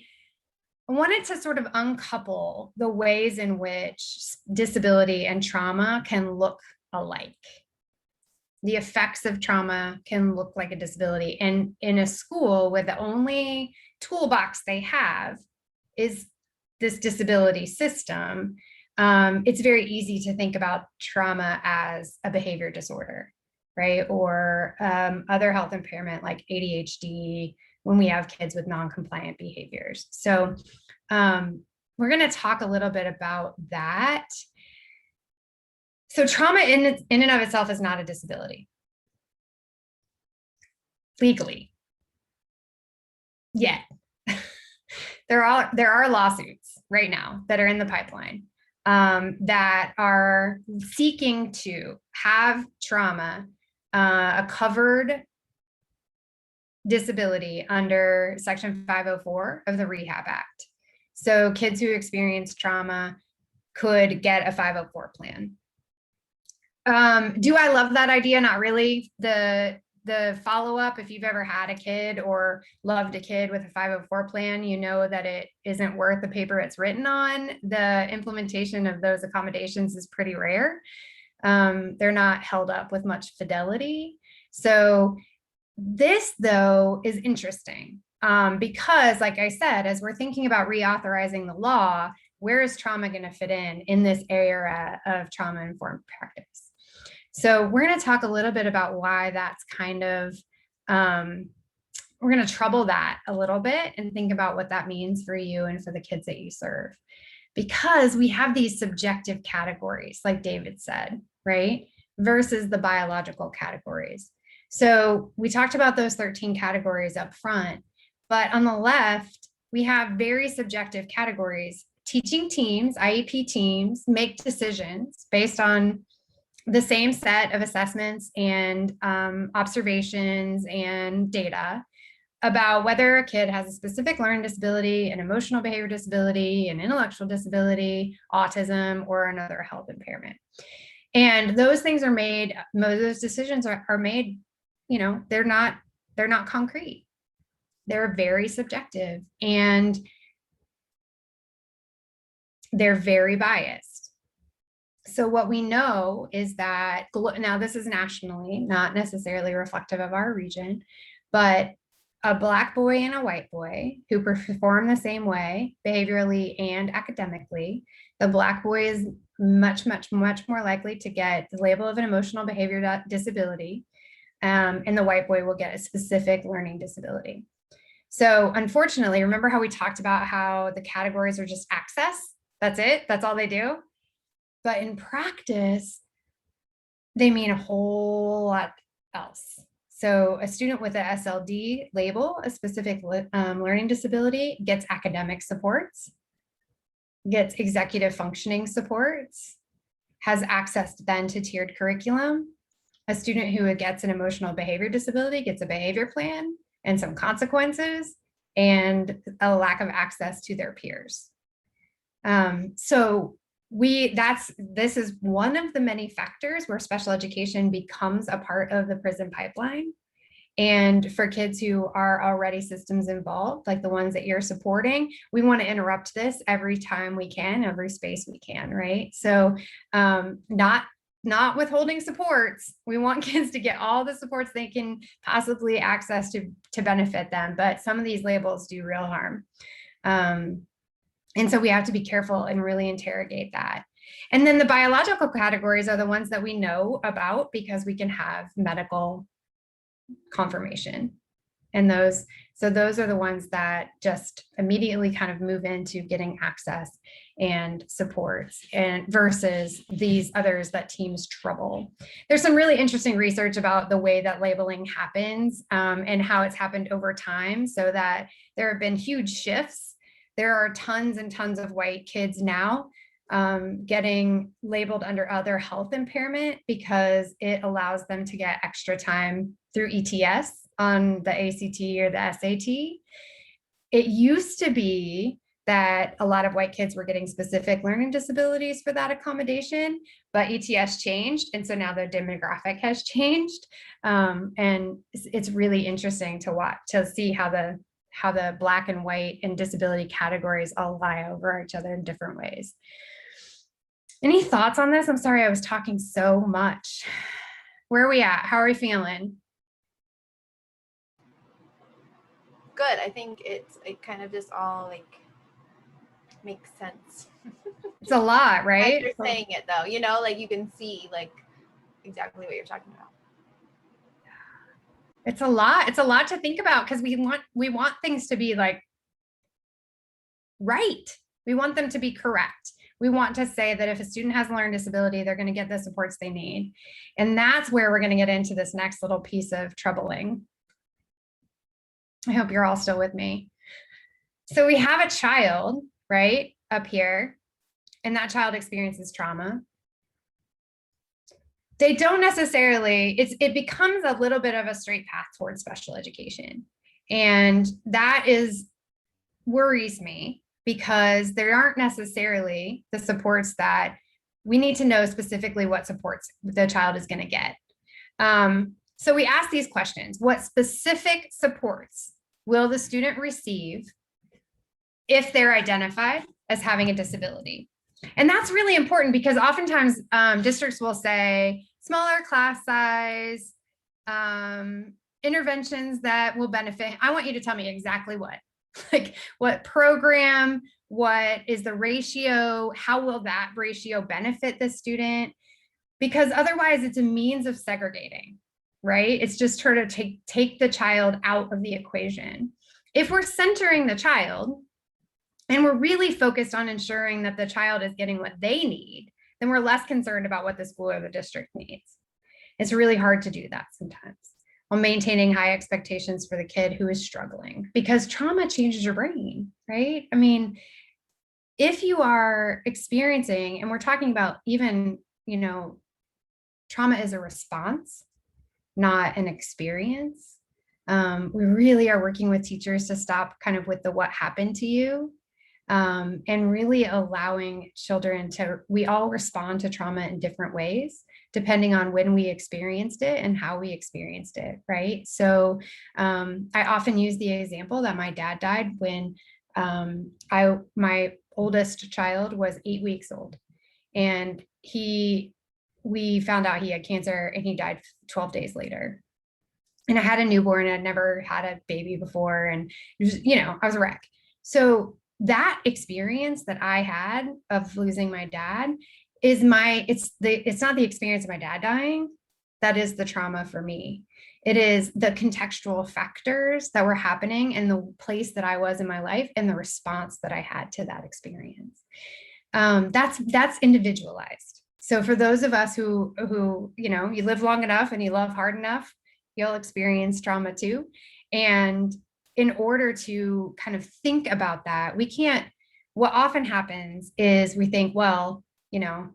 wanted to sort of uncouple the ways in which disability and trauma can look alike. The effects of trauma can look like a disability. And in a school where the only toolbox they have is this disability system, it's very easy to think about trauma as a behavior disorder, right? Or other health impairment like ADHD when we have kids with non-compliant behaviors. So we're going to talk a little bit about that. So trauma in and of itself is not a disability. Legally. Yet. There are lawsuits right now that are in the pipeline that are seeking to have trauma a covered disability under Section 504 of the Rehab Act. So kids who experience trauma could get a 504 plan. Do I love that idea? Not really. The follow-up, if you've ever had a kid or loved a kid with a 504 plan, you know that it isn't worth the paper it's written on. The implementation of those accommodations is pretty rare. They're not held up with much fidelity. So this, though, is interesting because, like I said, as we're thinking about reauthorizing the law, where is trauma going to fit in this era of trauma-informed practice? So we're going to talk a little bit about why that's kind of, we're going to trouble that a little bit and think about what that means for you and for the kids that you serve. Because we have these subjective categories, like David said, right? versus the biological categories. So we talked about those 13 categories up front, but on the left, we have very subjective categories. Teaching teams, IEP teams, make decisions based on the same set of assessments and observations and data about whether a kid has a specific learning disability, an emotional behavior disability, an intellectual disability, autism, or another health impairment. And those things are made, those decisions are made, you know, they're not concrete. They're very subjective and they're very biased. So what we know is that, now this is nationally, not necessarily reflective of our region, but a Black boy and a white boy who perform the same way behaviorally and academically, the Black boy is much more likely to get the label of an emotional behavior disability, and the white boy will get a specific learning disability. So unfortunately, remember how we talked about how the categories are just access? That's it, that's all they do. But in practice, they mean a whole lot else. So a student with a SLD label, a specific learning disability, gets academic supports, gets executive functioning supports, has access then to tiered curriculum. A student who gets an emotional behavior disability gets a behavior plan and some consequences and a lack of access to their peers. So this is one of the many factors where special education becomes a part of the prison pipeline. And for kids who are already systems involved, like the ones that you're supporting, we want to interrupt this every time we can, every space we can, right? So not withholding supports. We want kids to get all the supports they can possibly access to benefit them, but some of these labels do real harm. And so we have to be careful and really interrogate that. And then the biological categories are the ones that we know about because we can have medical confirmation. And those are the ones that just immediately kind of move into getting access and supports, and versus these others that teams trouble. There's some really interesting research about the way that labeling happens and how it's happened over time, so that there have been huge shifts. There are tons and tons of white kids now getting labeled under other health impairment because it allows them to get extra time through ETS on the ACT or the SAT. It used to be that a lot of white kids were getting specific learning disabilities for that accommodation, but ETS changed. And so now the demographic has changed. And it's really interesting to watch, to see how the Black and white and disability categories all lie over each other in different ways. Any thoughts on this? I'm sorry, I was talking so much. Where are we at? How are we feeling? Good. I think it kind of just all like makes sense. It's a lot, right? As you're saying it though, you know, like you can see like exactly what you're talking about. It's a lot. It's a lot to think about because we want things to be like right. We want them to be correct. We want to say that if a student has a learning disability, they're going to get the supports they need. And that's where we're going to get into this next little piece of troubling. I hope you're all still with me. So we have a child, right, up here, and that child experiences trauma. They don't necessarily, it becomes a little bit of a straight path towards special education. And that worries me because there aren't necessarily the supports that we need to know specifically what supports the child is going to get. So we ask these questions: what specific supports will the student receive if they're identified as having a disability? And that's really important because oftentimes districts will say smaller class size, interventions that will benefit. I want you to tell me exactly what, like what program, what is the ratio, how will that ratio benefit the student? Because otherwise it's a means of segregating, right? It's just trying to take the child out of the equation. If we're centering the child and we're really focused on ensuring that the child is getting what they need, then we're less concerned about what the school or the district needs, It's really hard to do that sometimes, while maintaining high expectations for the kid who is struggling, because trauma changes your brain, right? I mean, if you are experiencing, and we're talking about even, trauma is a response, not an experience. We really are working with teachers to stop kind of with the what happened to you, and really allowing children we all respond to trauma in different ways, depending on when we experienced it and how we experienced it, right? So I often use the example that my dad died when my oldest child was 8 weeks old, and we found out he had cancer, and he died 12 days later. And I had a newborn, I'd never had a baby before. And it was, I was a wreck. So that experience that I had of losing my dad is it's not the experience of my dad dying. That is the trauma for me. It is the contextual factors that were happening and the place that I was in my life and the response that I had to that experience. That's individualized. So for those of us who you live long enough and you love hard enough, you'll experience trauma too. And in order to kind of think about that, what often happens is we think, well,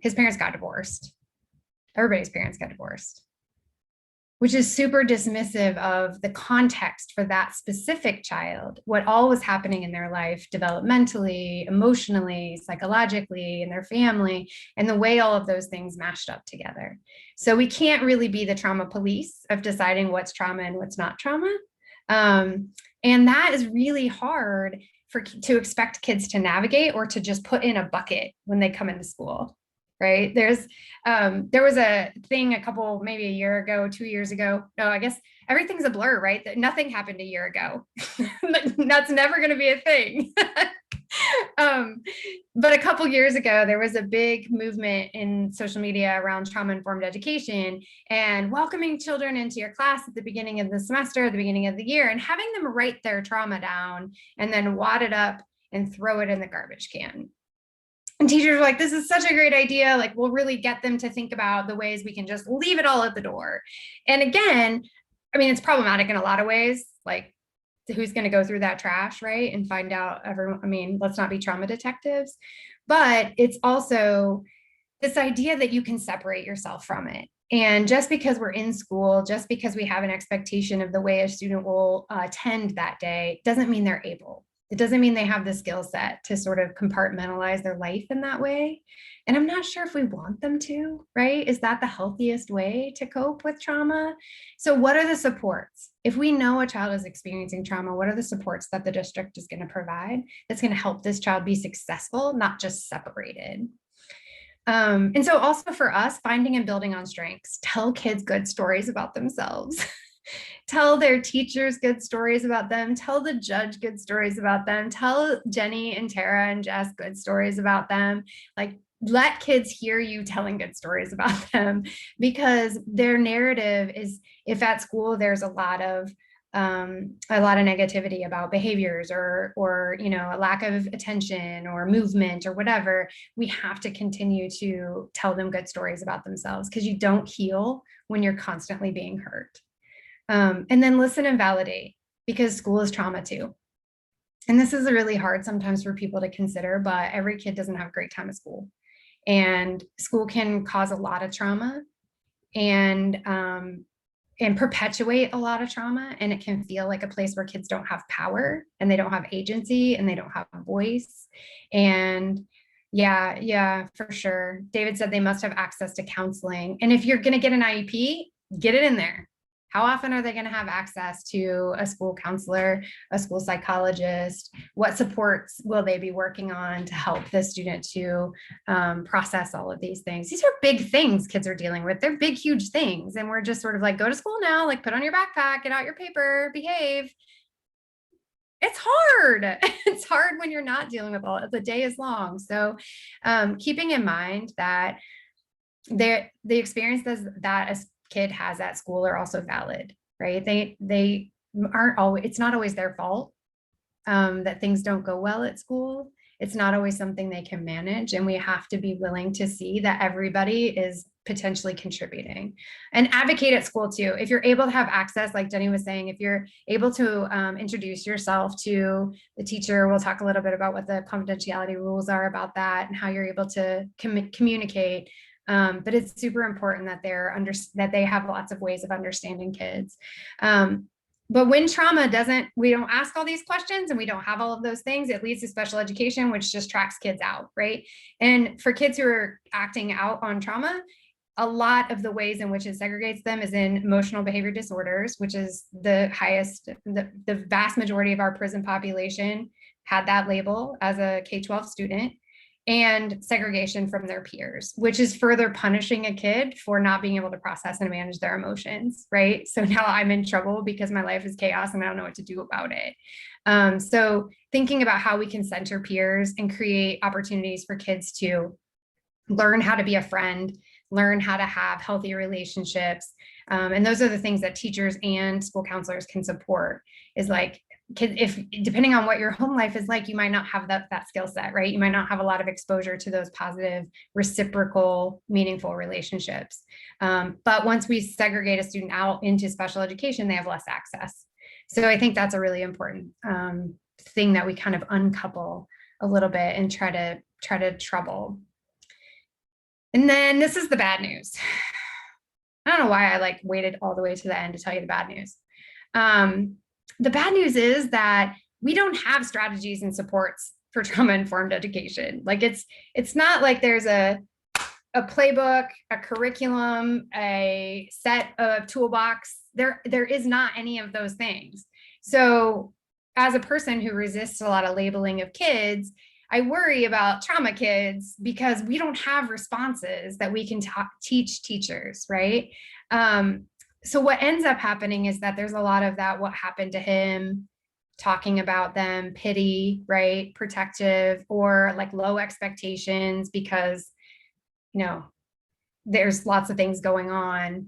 his parents got divorced. Everybody's parents got divorced, which is super dismissive of the context for that specific child, what all was happening in their life, developmentally, emotionally, psychologically, in their family, and the way all of those things mashed up together. So we can't really be the trauma police of deciding what's trauma and what's not trauma. And that is really hard to expect kids to navigate or to just put in a bucket when they come into school. Right. There was a thing maybe a year ago, 2 years ago. No, I guess everything's a blur, right? That nothing happened a year ago. That's never going to be a thing. But a couple years ago, there was a big movement in social media around trauma-informed education and welcoming children into your class at the beginning of the semester, at the beginning of the year, and having them write their trauma down and then wad it up and throw it in the garbage can. And teachers were like, this is such a great idea. Like, we'll really get them to think about the ways we can just leave it all at the door. And again, I mean, it's problematic in a lot of ways. Like, who's going to go through that trash, right? And find out everyone. I mean, let's not be trauma detectives. But it's also this idea that you can separate yourself from it. And just because we're in school, just because we have an expectation of the way a student will attend that day, doesn't mean they're able. It doesn't mean they have the skill set to sort of compartmentalize their life in that way. And I'm not sure if we want them to, right? Is that the healthiest way to cope with trauma? So what are the supports? If we know a child is experiencing trauma, what are the supports that the district is going to provide that's going to help this child be successful, not just separated? And so also for us, finding and building on strengths, tell kids good stories about themselves. Tell their teachers good stories about them, tell the judge good stories about them, tell Jenny and Tara and Jess good stories about them. Like, let kids hear you telling good stories about them, because their narrative is, if at school there's a lot of negativity about behaviors or a lack of attention or movement or whatever, we have to continue to tell them good stories about themselves, because you don't heal when you're constantly being hurt. And then listen and validate, because school is trauma too. And this is really hard sometimes for people to consider, but every kid doesn't have a great time at school. And school can cause a lot of trauma and perpetuate a lot of trauma. And it can feel like a place where kids don't have power and they don't have agency and they don't have a voice. And yeah, for sure. David said they must have access to counseling. And if you're going to get an IEP, get it in there. How often are they going to have access to a school counselor, a school psychologist? What supports will they be working on to help the student to process all of these things? These are big things kids are dealing with. They're big, huge things. And we're just sort of like, go to school now, like put on your backpack, get out your paper, behave. It's hard. It's hard when you're not dealing with all, the day is long. So keeping in mind that the experiences that a kid has at school are also valid, right? They aren't always, it's not always their fault that things don't go well at school. It's not always something they can manage. And we have to be willing to see that everybody is potentially contributing. And advocate at school too. If you're able to have access, like Jenny was saying, if you're able to introduce yourself to the teacher, we'll talk a little bit about what the confidentiality rules are about that and how you're able to communicate. But it's super important that that they have lots of ways of understanding kids. But when trauma we don't ask all these questions and we don't have all of those things, it leads to special education, which just tracks kids out, right? And for kids who are acting out on trauma, a lot of the ways in which it segregates them is in emotional behavior disorders, which is the vast majority of our prison population had that label as a K-12 student, and segregation from their peers, which is further punishing a kid for not being able to process and manage their emotions, right? So now I'm in trouble because my life is chaos and I don't know what to do about it. So thinking about how we can center peers and create opportunities for kids to learn how to be a friend, learn how to have healthy relationships. And those are the things that teachers and school counselors can support, is like, if depending on what your home life is like, you might not have that skill set, right? You might not have a lot of exposure to those positive, reciprocal, meaningful relationships. But once we segregate a student out into special education, they have less access. So I think that's a really important thing that we kind of uncouple a little bit and try to trouble. And then this is the bad news. I don't know why I waited all the way to the end to tell you the bad news. The bad news is that we don't have strategies and supports for trauma-informed education. It's not like there's a playbook, a curriculum, a set of toolbox. There is not any of those things. So as a person who resists a lot of labeling of kids, I worry about trauma kids because we don't have responses that we can teach teachers, right? So what ends up happening is that there's a lot of that, what happened to him, talking about them, pity, right? Protective, or low expectations because, there's lots of things going on,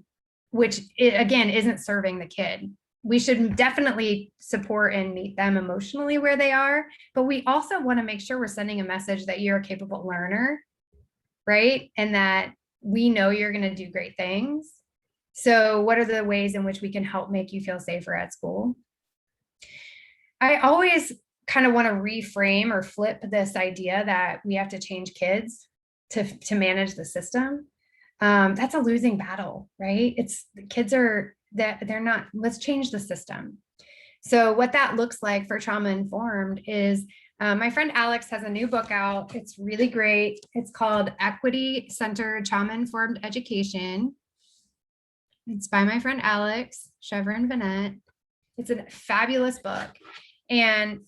which again, isn't serving the kid. We should definitely support and meet them emotionally where they are, but we also want to make sure we're sending a message that you're a capable learner, right? And that we know you're going to do great things. So what are the ways in which we can help make you feel safer at school? I always kind of want to reframe or flip this idea that we have to change kids to manage the system. That's a losing battle, right? Kids are that they're not, let's change the system. So what that looks like for trauma informed is my friend Alex has a new book out. It's really great. It's called Equity Centered Trauma Informed Education. It's by my friend Alex Chevron-Vanette. It's a fabulous book. And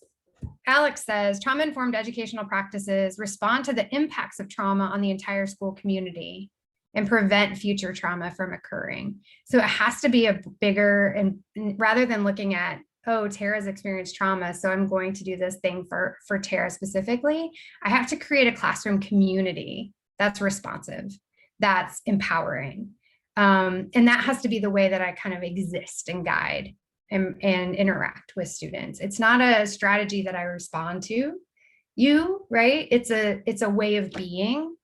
Alex says trauma-informed educational practices respond to the impacts of trauma on the entire school community and prevent future trauma from occurring. So it has to be a bigger, and rather than looking at, oh, Tara's experienced trauma, so I'm going to do this thing for Tara specifically, I have to create a classroom community that's responsive, that's empowering. And that has to be the way that I kind of exist and guide and interact with students. It's not a strategy that I respond to you, right? It's a way of being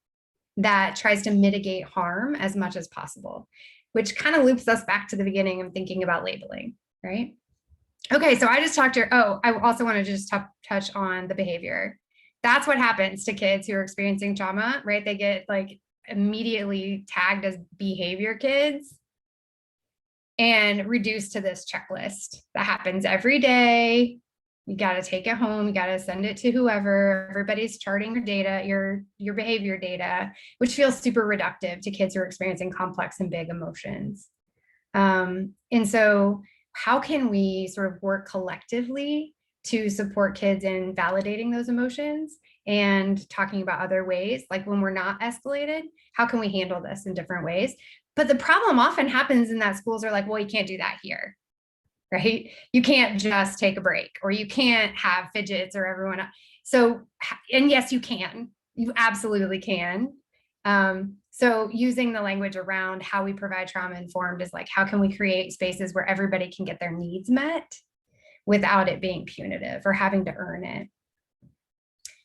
that tries to mitigate harm as much as possible, which kind of loops us back to the beginning of thinking about labeling, right? Okay, so I just talked to, I also want to just touch on the behavior. That's what happens to kids who are experiencing trauma, right? They get immediately tagged as behavior kids and reduced to this checklist that happens every day. You got to take it home. You got to send it to whoever. Everybody's charting your data, your behavior data, which feels super reductive to kids who are experiencing complex and big emotions. And so how can we sort of work collectively to support kids in validating those emotions and talking about other ways, like when we're not escalated, how can we handle this in different ways? But the problem often happens in that schools are like, well, you can't do that here, right? You can't just take a break, or you can't have fidgets or everyone else. So, and yes, you can, you absolutely can. So using the language around how we provide trauma informed is like, how can we create spaces where everybody can get their needs met without it being punitive or having to earn it?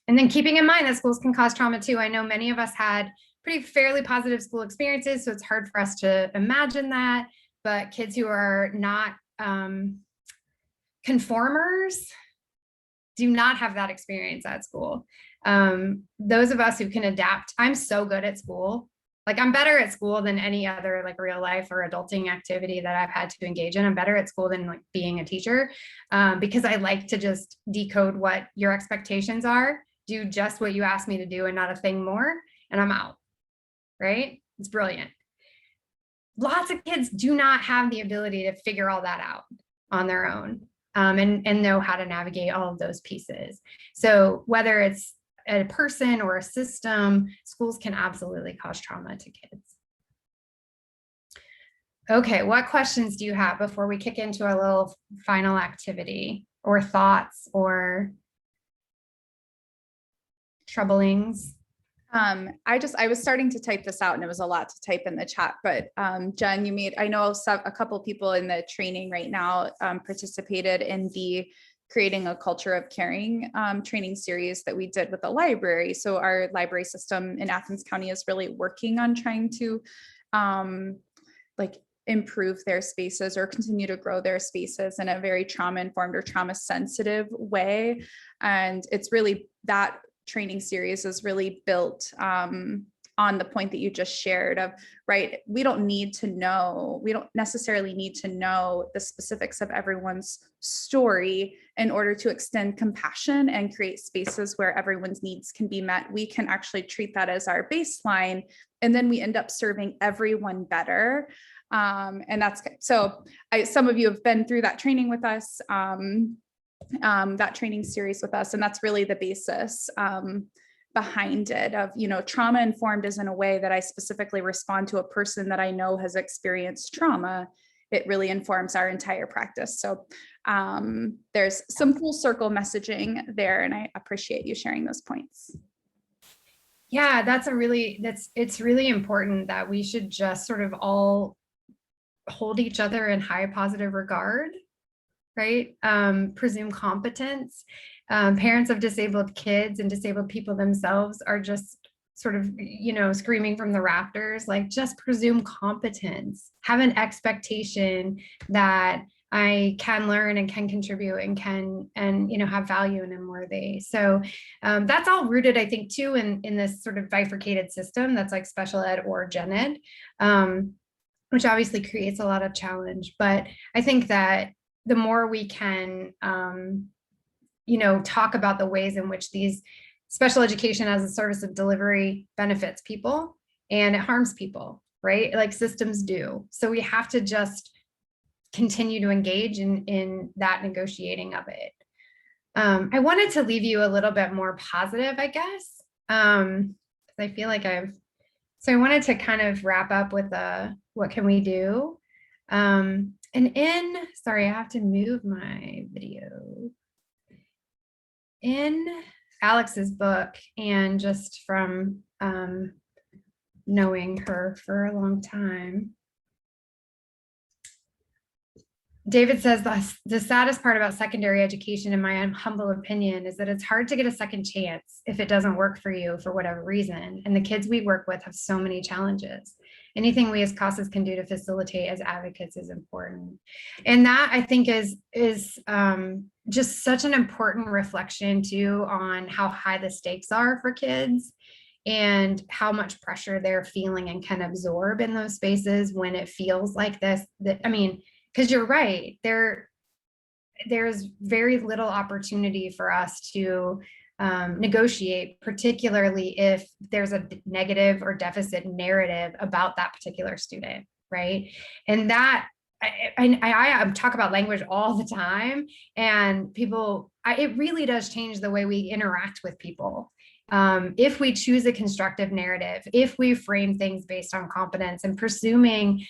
And then keeping in mind that schools can cause trauma too. I know many of us had pretty fairly positive school experiences, so it's hard for us to imagine that. But kids who are not conformers do not have that experience at school. Those of us who can adapt, I'm so good at school. Like, I'm better at school than any other like real life or adulting activity that I've had to engage in. I'm better at school than like being a teacher, because I like to just decode what your expectations are, do just what you asked me to do and not a thing more, and I'm out, right? It's brilliant. Lots of kids do not have the ability to figure all that out on their own, and know how to navigate all of those pieces. So whether it's a person or a system, schools can absolutely cause trauma to kids. Okay, what questions do you have before we kick into a little final activity, or thoughts or troublings? I was starting to type this out and it was a lot to type in the chat, but Jen, I know a couple people in the training right now participated in the Creating a Culture of Caring training series that we did with the library. So our library system in Athens County is really working on trying to improve their spaces or continue to grow their spaces in a very trauma-informed or trauma-sensitive way. And it's really, that training series is really built on the point that you just shared of, right, we don't necessarily need to know the specifics of everyone's story in order to extend compassion and create spaces where everyone's needs can be met. We can actually treat that as our baseline, and then we end up serving everyone better. And that's, so some of you have been through that training with us, that training series with us, and that's really the basis behind it of, trauma informed is in a way that I specifically respond to a person that I know has experienced trauma. It really informs our entire practice. So there's some full circle messaging there, and I appreciate you sharing those points. Yeah, it's really important that we should just sort of all hold each other in high positive regard, right? Presume competence. Parents of disabled kids and disabled people themselves are just sort of, screaming from the rafters, like, just presume competence, have an expectation that I can learn and can contribute and can, have value and am worthy. So that's all rooted, I think, too, in this sort of bifurcated system that's like special ed or gen ed, which obviously creates a lot of challenge. But I think that the more we can, talk about the ways in which these special education as a service of delivery benefits people and it harms people, right? Like systems do. So we have to just continue to engage in that negotiating of it. I wanted to leave you a little bit more positive, I guess. I feel like so I wanted to kind of wrap up with what can we do? Sorry, I have to move my video. In Alex's book, and just from knowing her for a long time, David says the saddest part about secondary education, in my humble opinion, is that it's hard to get a second chance if it doesn't work for you for whatever reason. And the kids we work with have so many challenges. Anything we as CASAs can do to facilitate as advocates is important. And that, I think, is just such an important reflection too on how high the stakes are for kids and how much pressure they're feeling and can absorb in those spaces when it feels like this. Because you're right, there's very little opportunity for us to negotiate, particularly if there's a negative or deficit narrative about that particular student, right? And that, I talk about language all the time, and it really does change the way we interact with people. If we choose a constructive narrative, if we frame things based on competence and presuming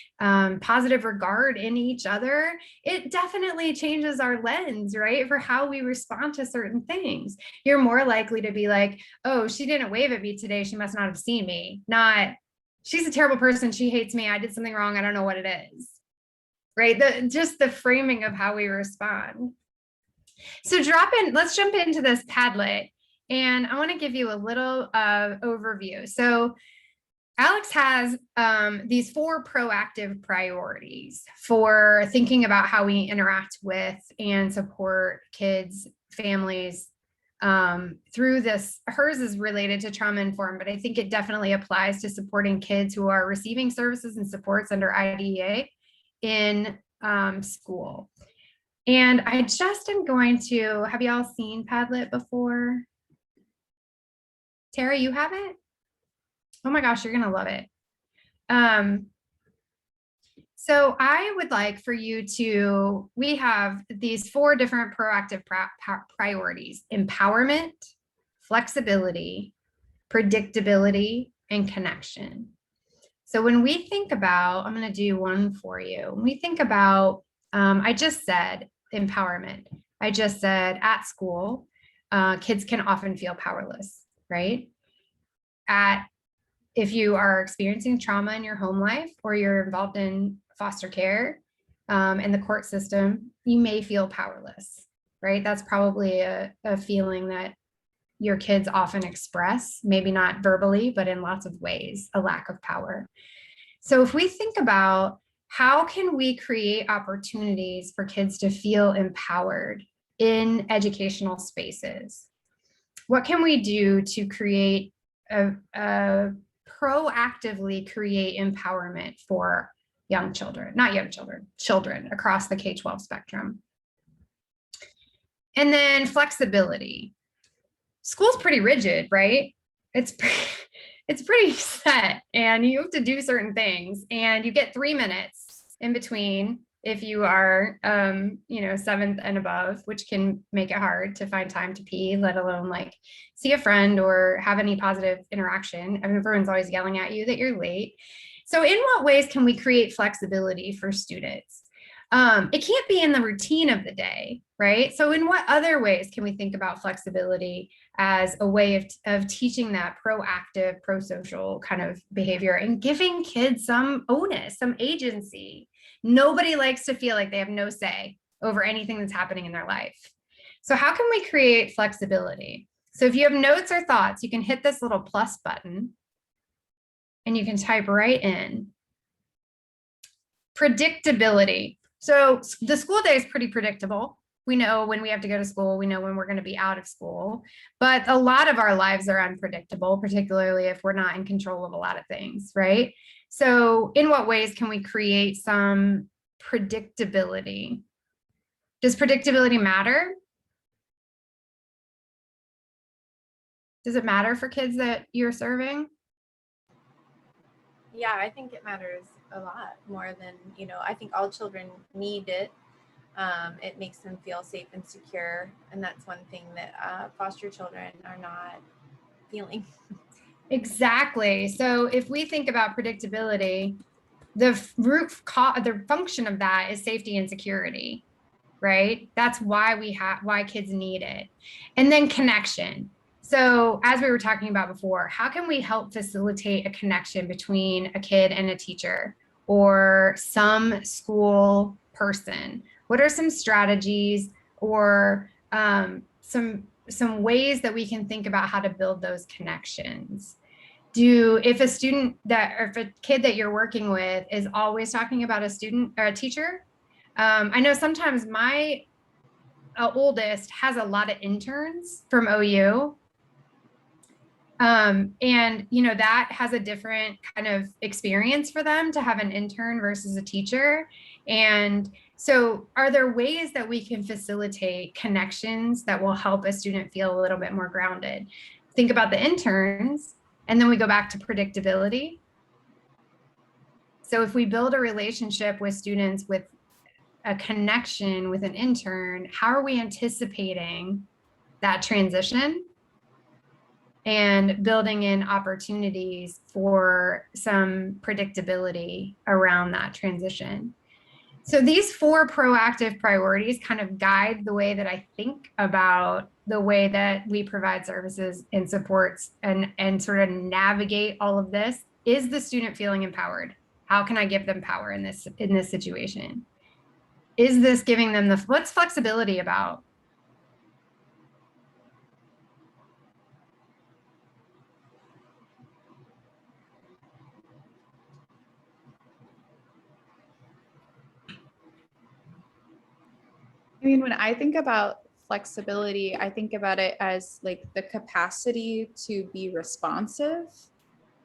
positive regard in each other, it definitely changes our lens, right, for how we respond to certain things. You're more likely to be like, oh, she didn't wave at me today, she must not have seen me, not, she's a terrible person, she hates me, I did something wrong, I don't know what it is, right? Just the framing of how we respond. So let's jump into this Padlet. And I want to give you a little overview. So Alex has these 4 proactive priorities for thinking about how we interact with and support kids, families through this. Hers is related to trauma informed, but I think it definitely applies to supporting kids who are receiving services and supports under IDEA in school. And I just am going to, have y'all seen Padlet before? Tara, you haven't? Oh my gosh, you're gonna love it. So I would like for you to, we have these 4 different proactive priorities: empowerment, flexibility, predictability, and connection. So when we think about, I'm gonna do one for you. When we think about, I just said empowerment. I just said at school, kids can often feel powerless, right? If you are experiencing trauma in your home life or you're involved in foster care and the court system, you may feel powerless, right? That's probably a feeling that your kids often express, maybe not verbally, but in lots of ways, a lack of power. So if we think about how can we create opportunities for kids to feel empowered in educational spaces, what can we do to create proactively create empowerment for young children, not young children, children across the K-12 spectrum? And then flexibility. School's pretty rigid, right? It's pretty set, and you have to do certain things, and you get 3 minutes in between if you are, 7th and above, which can make it hard to find time to pee, let alone like see a friend or have any positive interaction. I mean, everyone's always yelling at you that you're late. So in what ways can we create flexibility for students? It can't be in the routine of the day, right? So in what other ways can we think about flexibility as a way of teaching that proactive, pro-social kind of behavior and giving kids some onus, some agency? Nobody likes to feel like they have no say over anything that's happening in their life. So how can we create flexibility? So if you have notes or thoughts, you can hit this little plus button and you can type right in. Predictability. So the school day is pretty predictable. We know when we have to go to school, we know when we're going to be out of school, but a lot of our lives are unpredictable, particularly if we're not in control of a lot of things, right? So in what ways can we create some predictability? Does predictability matter? Does it matter for kids that you're serving? Yeah, I think it matters a lot more than, I think all children need it. It makes them feel safe and secure. And that's one thing that foster children are not feeling. Exactly. So if we think about predictability, the function of that is safety and security, right? That's why kids need it. And then connection. So as we were talking about before, how can we help facilitate a connection between a kid and a teacher or some school person? What are some strategies or some ways that we can think about how to build those connections? If a kid that you're working with is always talking about a student or a teacher, I know sometimes my oldest has a lot of interns from OU. And, that has a different kind of experience for them to have an intern versus a teacher. And so are there ways that we can facilitate connections that will help a student feel a little bit more grounded? Think about the interns, and then we go back to predictability. So if we build a relationship with students with a connection with an intern, how are we anticipating that transition and building in opportunities for some predictability around that transition? So these 4 proactive priorities kind of guide the way that I think about the way that we provide services and supports and sort of navigate all of this. Is the student feeling empowered? How can I give them power in this situation? Is this giving them what's flexibility about? mean, when I think about flexibility, I think about it as like the capacity to be responsive.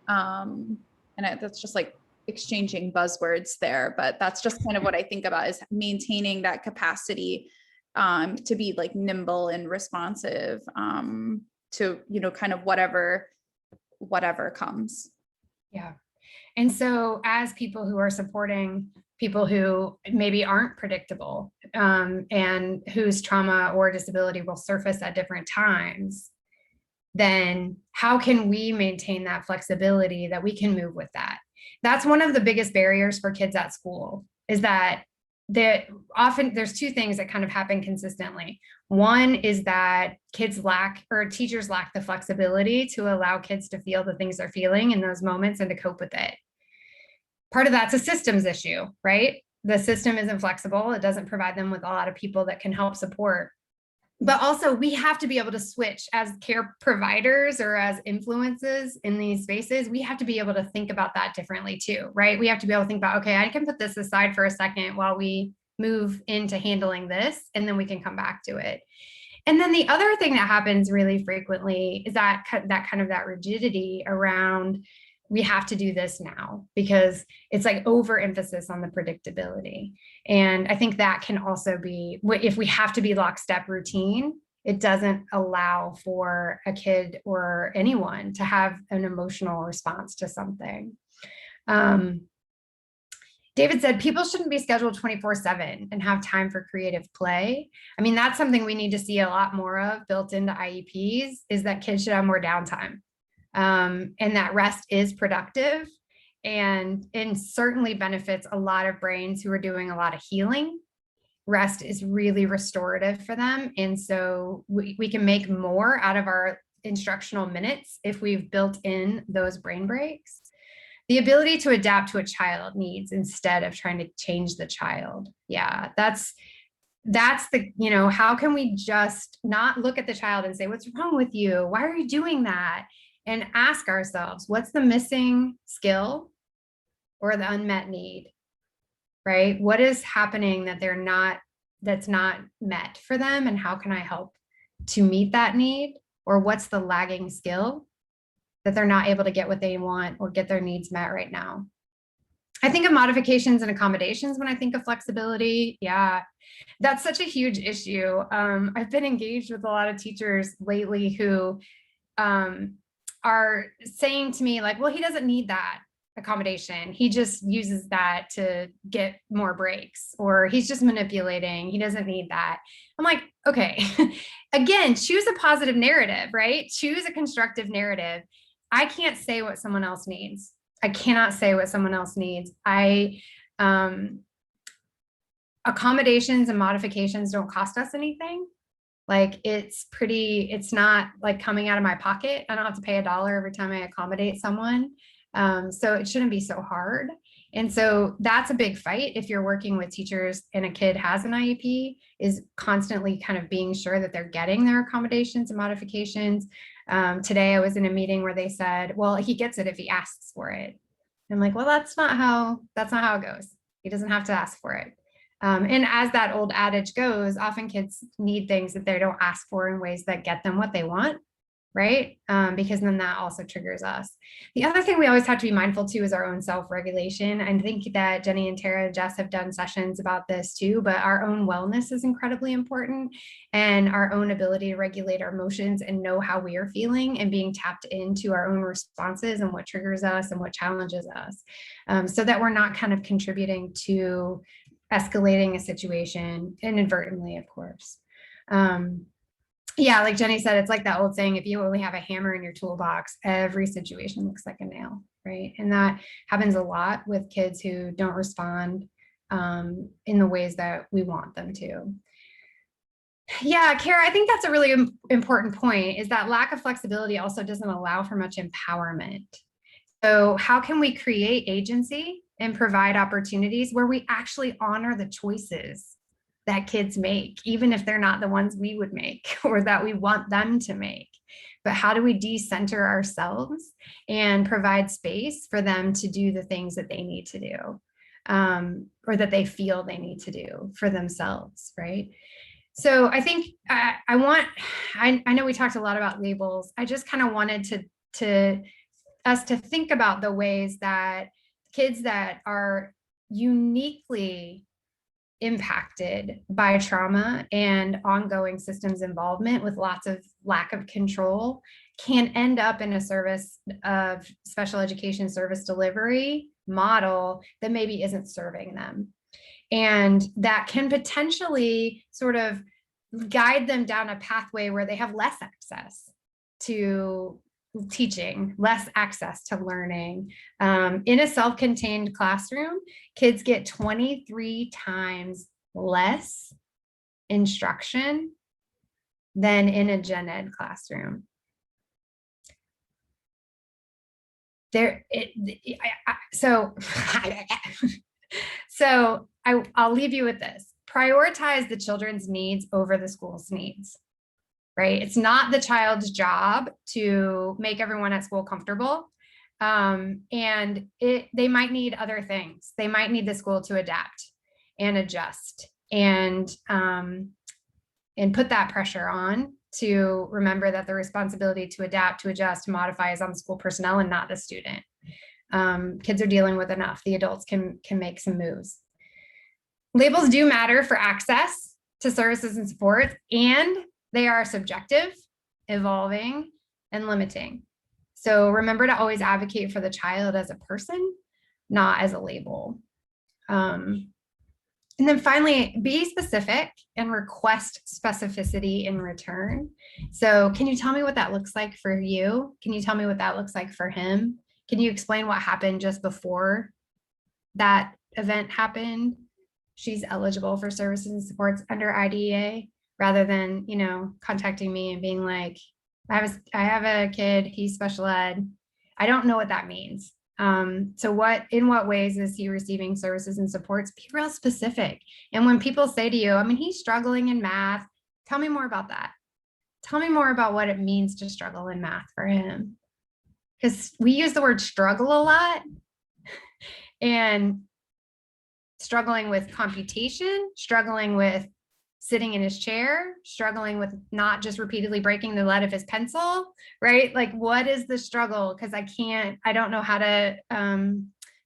That's just like exchanging buzzwords there, but that's just kind of what I think about, is maintaining that capacity to be like nimble and responsive to, kind of whatever comes. Yeah. And so as people who are supporting people who maybe aren't predictable and whose trauma or disability will surface at different times, then how can we maintain that flexibility that we can move with that? That's one of the biggest barriers for kids at school, is that often there's two things that kind of happen consistently. One is that kids lack, or teachers lack, the flexibility to allow kids to feel the things they're feeling in those moments and to cope with it. Part of that's a systems issue, right? The system isn't flexible. It doesn't provide them with a lot of people that can help support. But also we have to be able to switch as care providers or as influences in these spaces. We have to be able to think about that differently too, right? We have to be able to think about, okay, I can put this aside for a second while we move into handling this, and then we can come back to it. And then the other thing that happens really frequently is that rigidity around, we have to do this now, because it's like overemphasis on the predictability. And I think that can also be, if we have to be lockstep routine, it doesn't allow for a kid or anyone to have an emotional response to something. David said people shouldn't be scheduled 24/7 and have time for creative play. I mean, that's something we need to see a lot more of built into IEPs, is that kids should have more downtime. And that rest is productive and certainly benefits a lot of brains who are doing a lot of healing. Rest is really restorative for them. And so we can make more out of our instructional minutes if we've built in those brain breaks. The ability to adapt to a child needs instead of trying to change the child. Yeah, that's the, how can we just not look at the child and say, what's wrong with you? Why are you doing that? And ask ourselves, what's the missing skill or the unmet need, right? What is happening that's not met for them? And how can I help to meet that need? Or what's the lagging skill that they're not able to get what they want or get their needs met right now? I think of modifications and accommodations when I think of flexibility. Yeah, that's such a huge issue. I've been engaged with a lot of teachers lately who are saying to me like, well, he doesn't need that accommodation. He just uses that to get more breaks, or he's just manipulating. He doesn't need that. I'm like, okay, again, choose a positive narrative, right? Choose a constructive narrative. I can't say what someone else needs. I cannot say what someone else needs. Accommodations and modifications don't cost us anything. Like it's not like coming out of my pocket. I don't have to pay $1 every time I accommodate someone. So it shouldn't be so hard. And so that's a big fight if you're working with teachers and a kid has an IEP, is constantly kind of being sure that they're getting their accommodations and modifications. Today I was in a meeting where they said, well, he gets it if he asks for it. I'm like, well, that's not how it goes. He doesn't have to ask for it. And as that old adage goes, often kids need things that they don't ask for in ways that get them what they want, right? Because then that also triggers us. The other thing we always have to be mindful too is our own self-regulation. I think that Jenny and Tara and Jess have done sessions about this too, but our own wellness is incredibly important, and our own ability to regulate our emotions and know how we are feeling and being tapped into our own responses and what triggers us and what challenges us, so that we're not kind of contributing to escalating a situation inadvertently, of course. Yeah, like Jenny said, it's like that old saying, if you only have a hammer in your toolbox, every situation looks like a nail, right? And that happens a lot with kids who don't respond in the ways that we want them to. Yeah, Kara, I think that's a really important point, is that lack of flexibility also doesn't allow for much empowerment. So how can we create agency and provide opportunities where we actually honor the choices that kids make, even if they're not the ones we would make or that we want them to make? But how do we decenter ourselves and provide space for them to do the things that they need to do, or that they feel they need to do for themselves, right? So I think I know we talked a lot about labels. I just kind of wanted to us to think about the ways that kids that are uniquely impacted by trauma and ongoing systems involvement with lots of lack of control can end up in a service of special education service delivery model that maybe isn't serving them. And that can potentially sort of guide them down a pathway where they have less access to teaching, less access to learning. In a self-contained classroom, kids get 23 times less instruction than in a gen ed classroom. I'll leave you with this. Prioritize the children's needs over the school's needs, right? It's not the child's job to make everyone at school comfortable. And they might need other things. They might need the school to adapt and adjust and put that pressure on to remember that the responsibility to adapt, to adjust, to modify is on the school personnel and not the student. Kids are dealing with enough. The adults can make some moves. Labels do matter for access to services and support, and they are subjective, evolving, and limiting. So remember to always advocate for the child as a person, not as a label. And then finally, be specific and request specificity in return. So can you tell me what that looks like for you? Can you tell me what that looks like for him? Can you explain what happened just before that event happened? She's eligible for services and supports under IDEA, rather than, contacting me and being like, I have a kid, he's special ed. I don't know what that means. So in what ways is he receiving services and supports? Be real specific. And when people say to you, he's struggling in math, tell me more about that. Tell me more about what it means to struggle in math for him. Because we use the word struggle a lot, and struggling with computation, struggling with sitting in his chair, struggling with not just repeatedly breaking the lead of his pencil, right? Like, what is the struggle? Because I don't know how to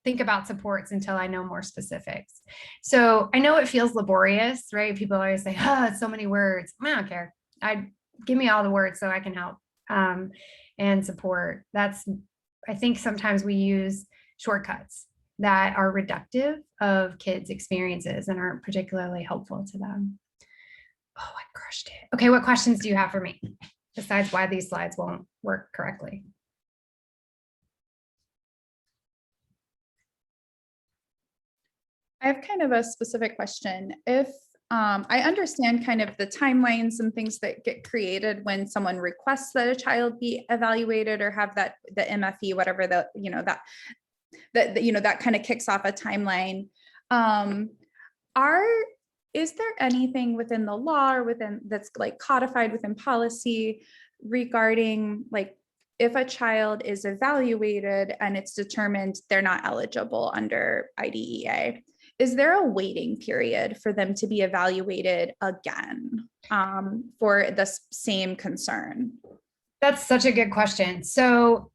think about supports until I know more specifics. So I know it feels laborious, right? People always say, it's so many words. I don't care. Give me all the words so I can help and support. I think sometimes we use shortcuts that are reductive of kids' experiences and aren't particularly helpful to them. Oh, I crushed it. Okay, what questions do you have for me besides why these slides won't work correctly? I have kind of a specific question. If I understand kind of the timelines and things that get created when someone requests that a child be evaluated or have the MFE, whatever that kind of kicks off a timeline. Is there anything within the law or that's like codified within policy regarding like if a child is evaluated and it's determined they're not eligible under IDEA, is there a waiting period for them to be evaluated again for the same concern? That's such a good question. So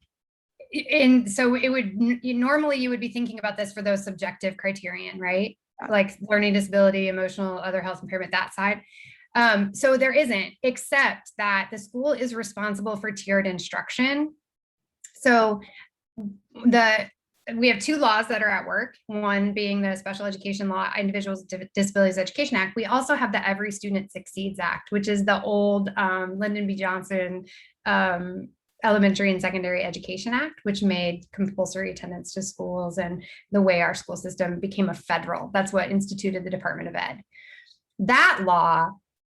it would normally you would be thinking about this for those subjective criterion, right? Like learning disability, emotional, other health impairment, that side. So there isn't, except that the school is responsible for tiered instruction. So we have two laws that are at work, one being the Special Education Law, Individuals with Disabilities Education Act. We also have the Every Student Succeeds Act, which is the old Lyndon B. Johnson Elementary and Secondary Education Act, which made compulsory attendance to schools and the way our school system became a federal. That's what instituted the Department of Ed. That law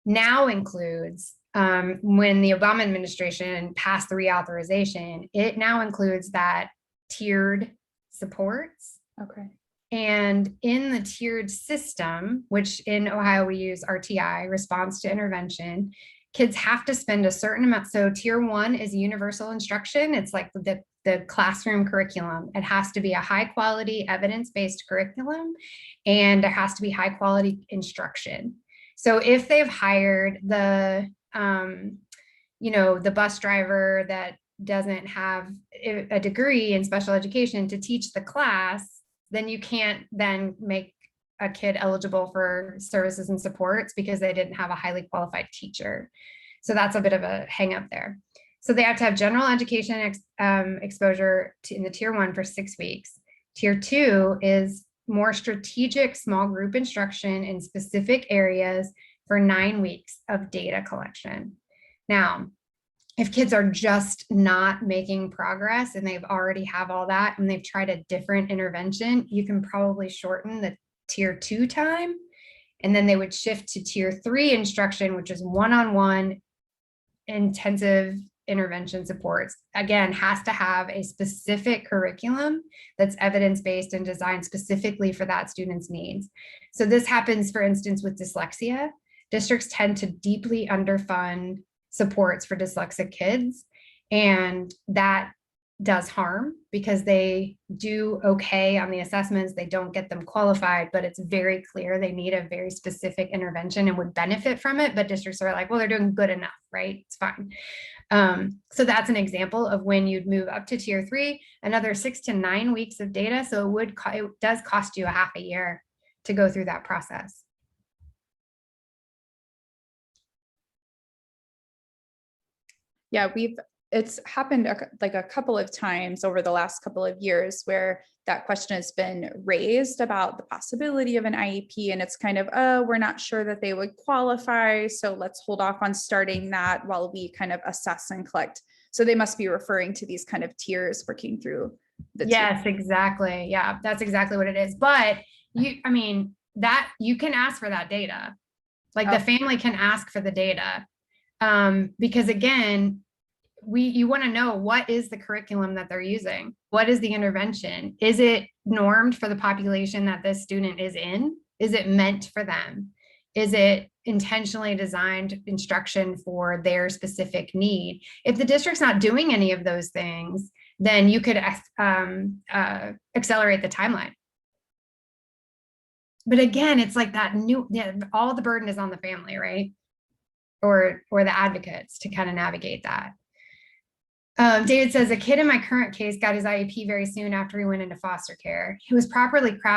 now includes, when the Obama administration passed the reauthorization, it now includes that tiered supports. Okay. And in the tiered system, which in Ohio we use RTI, response to intervention, kids have to spend a certain amount. So tier 1 is universal instruction. It's like the classroom curriculum. It has to be a high quality evidence-based curriculum, and there has to be high quality instruction. So if they've hired the, the bus driver that doesn't have a degree in special education to teach the class, then you can't then make a kid eligible for services and supports because they didn't have a highly qualified teacher. So that's a bit of a hang up there. So they have to have general education exposure in the tier 1 for 6 weeks. Tier 2 is more strategic small group instruction in specific areas for 9 weeks of data collection. Now, if kids are just not making progress and they've already have all that and they've tried a different intervention, you can probably shorten the tier 2 time. And then they would shift to tier 3 instruction, which is one-on-one intensive intervention supports. Again, has to have a specific curriculum that's evidence-based and designed specifically for that student's needs. So this happens, for instance, with dyslexia. Districts tend to deeply underfund supports for dyslexic kids, and that does harm because they do okay on the assessments, they don't get them qualified, but it's very clear they need a very specific intervention and would benefit from it, but districts are like, well, they're doing good enough, right? It's fine. So that's an example of when you'd move up to tier 3, another 6 to 9 weeks of data. So it does cost you a half a year to go through that process. Yeah, it's happened a couple of times over the last couple of years where that question has been raised about the possibility of an IEP, and it's kind of, oh, we're not sure that they would qualify, so let's hold off on starting that while we kind of assess and collect. So they must be referring to these kind of tiers working through the Yes, exactly. Yeah, that's exactly what it is. But you can ask for that data. Like the family can ask for the data. Because again, you want to know, what is the curriculum that they're using? What is the intervention? Is it normed for the population that this student is in? Is it meant for them? Is it intentionally designed instruction for their specific need? If the district's not doing any of those things, then you could accelerate the timeline. But again, it's like that all the burden is on the family, right? Or the advocates to kind of navigate that. David says, a kid in my current case got his IEP very soon after he went into foster care. He was properly crafted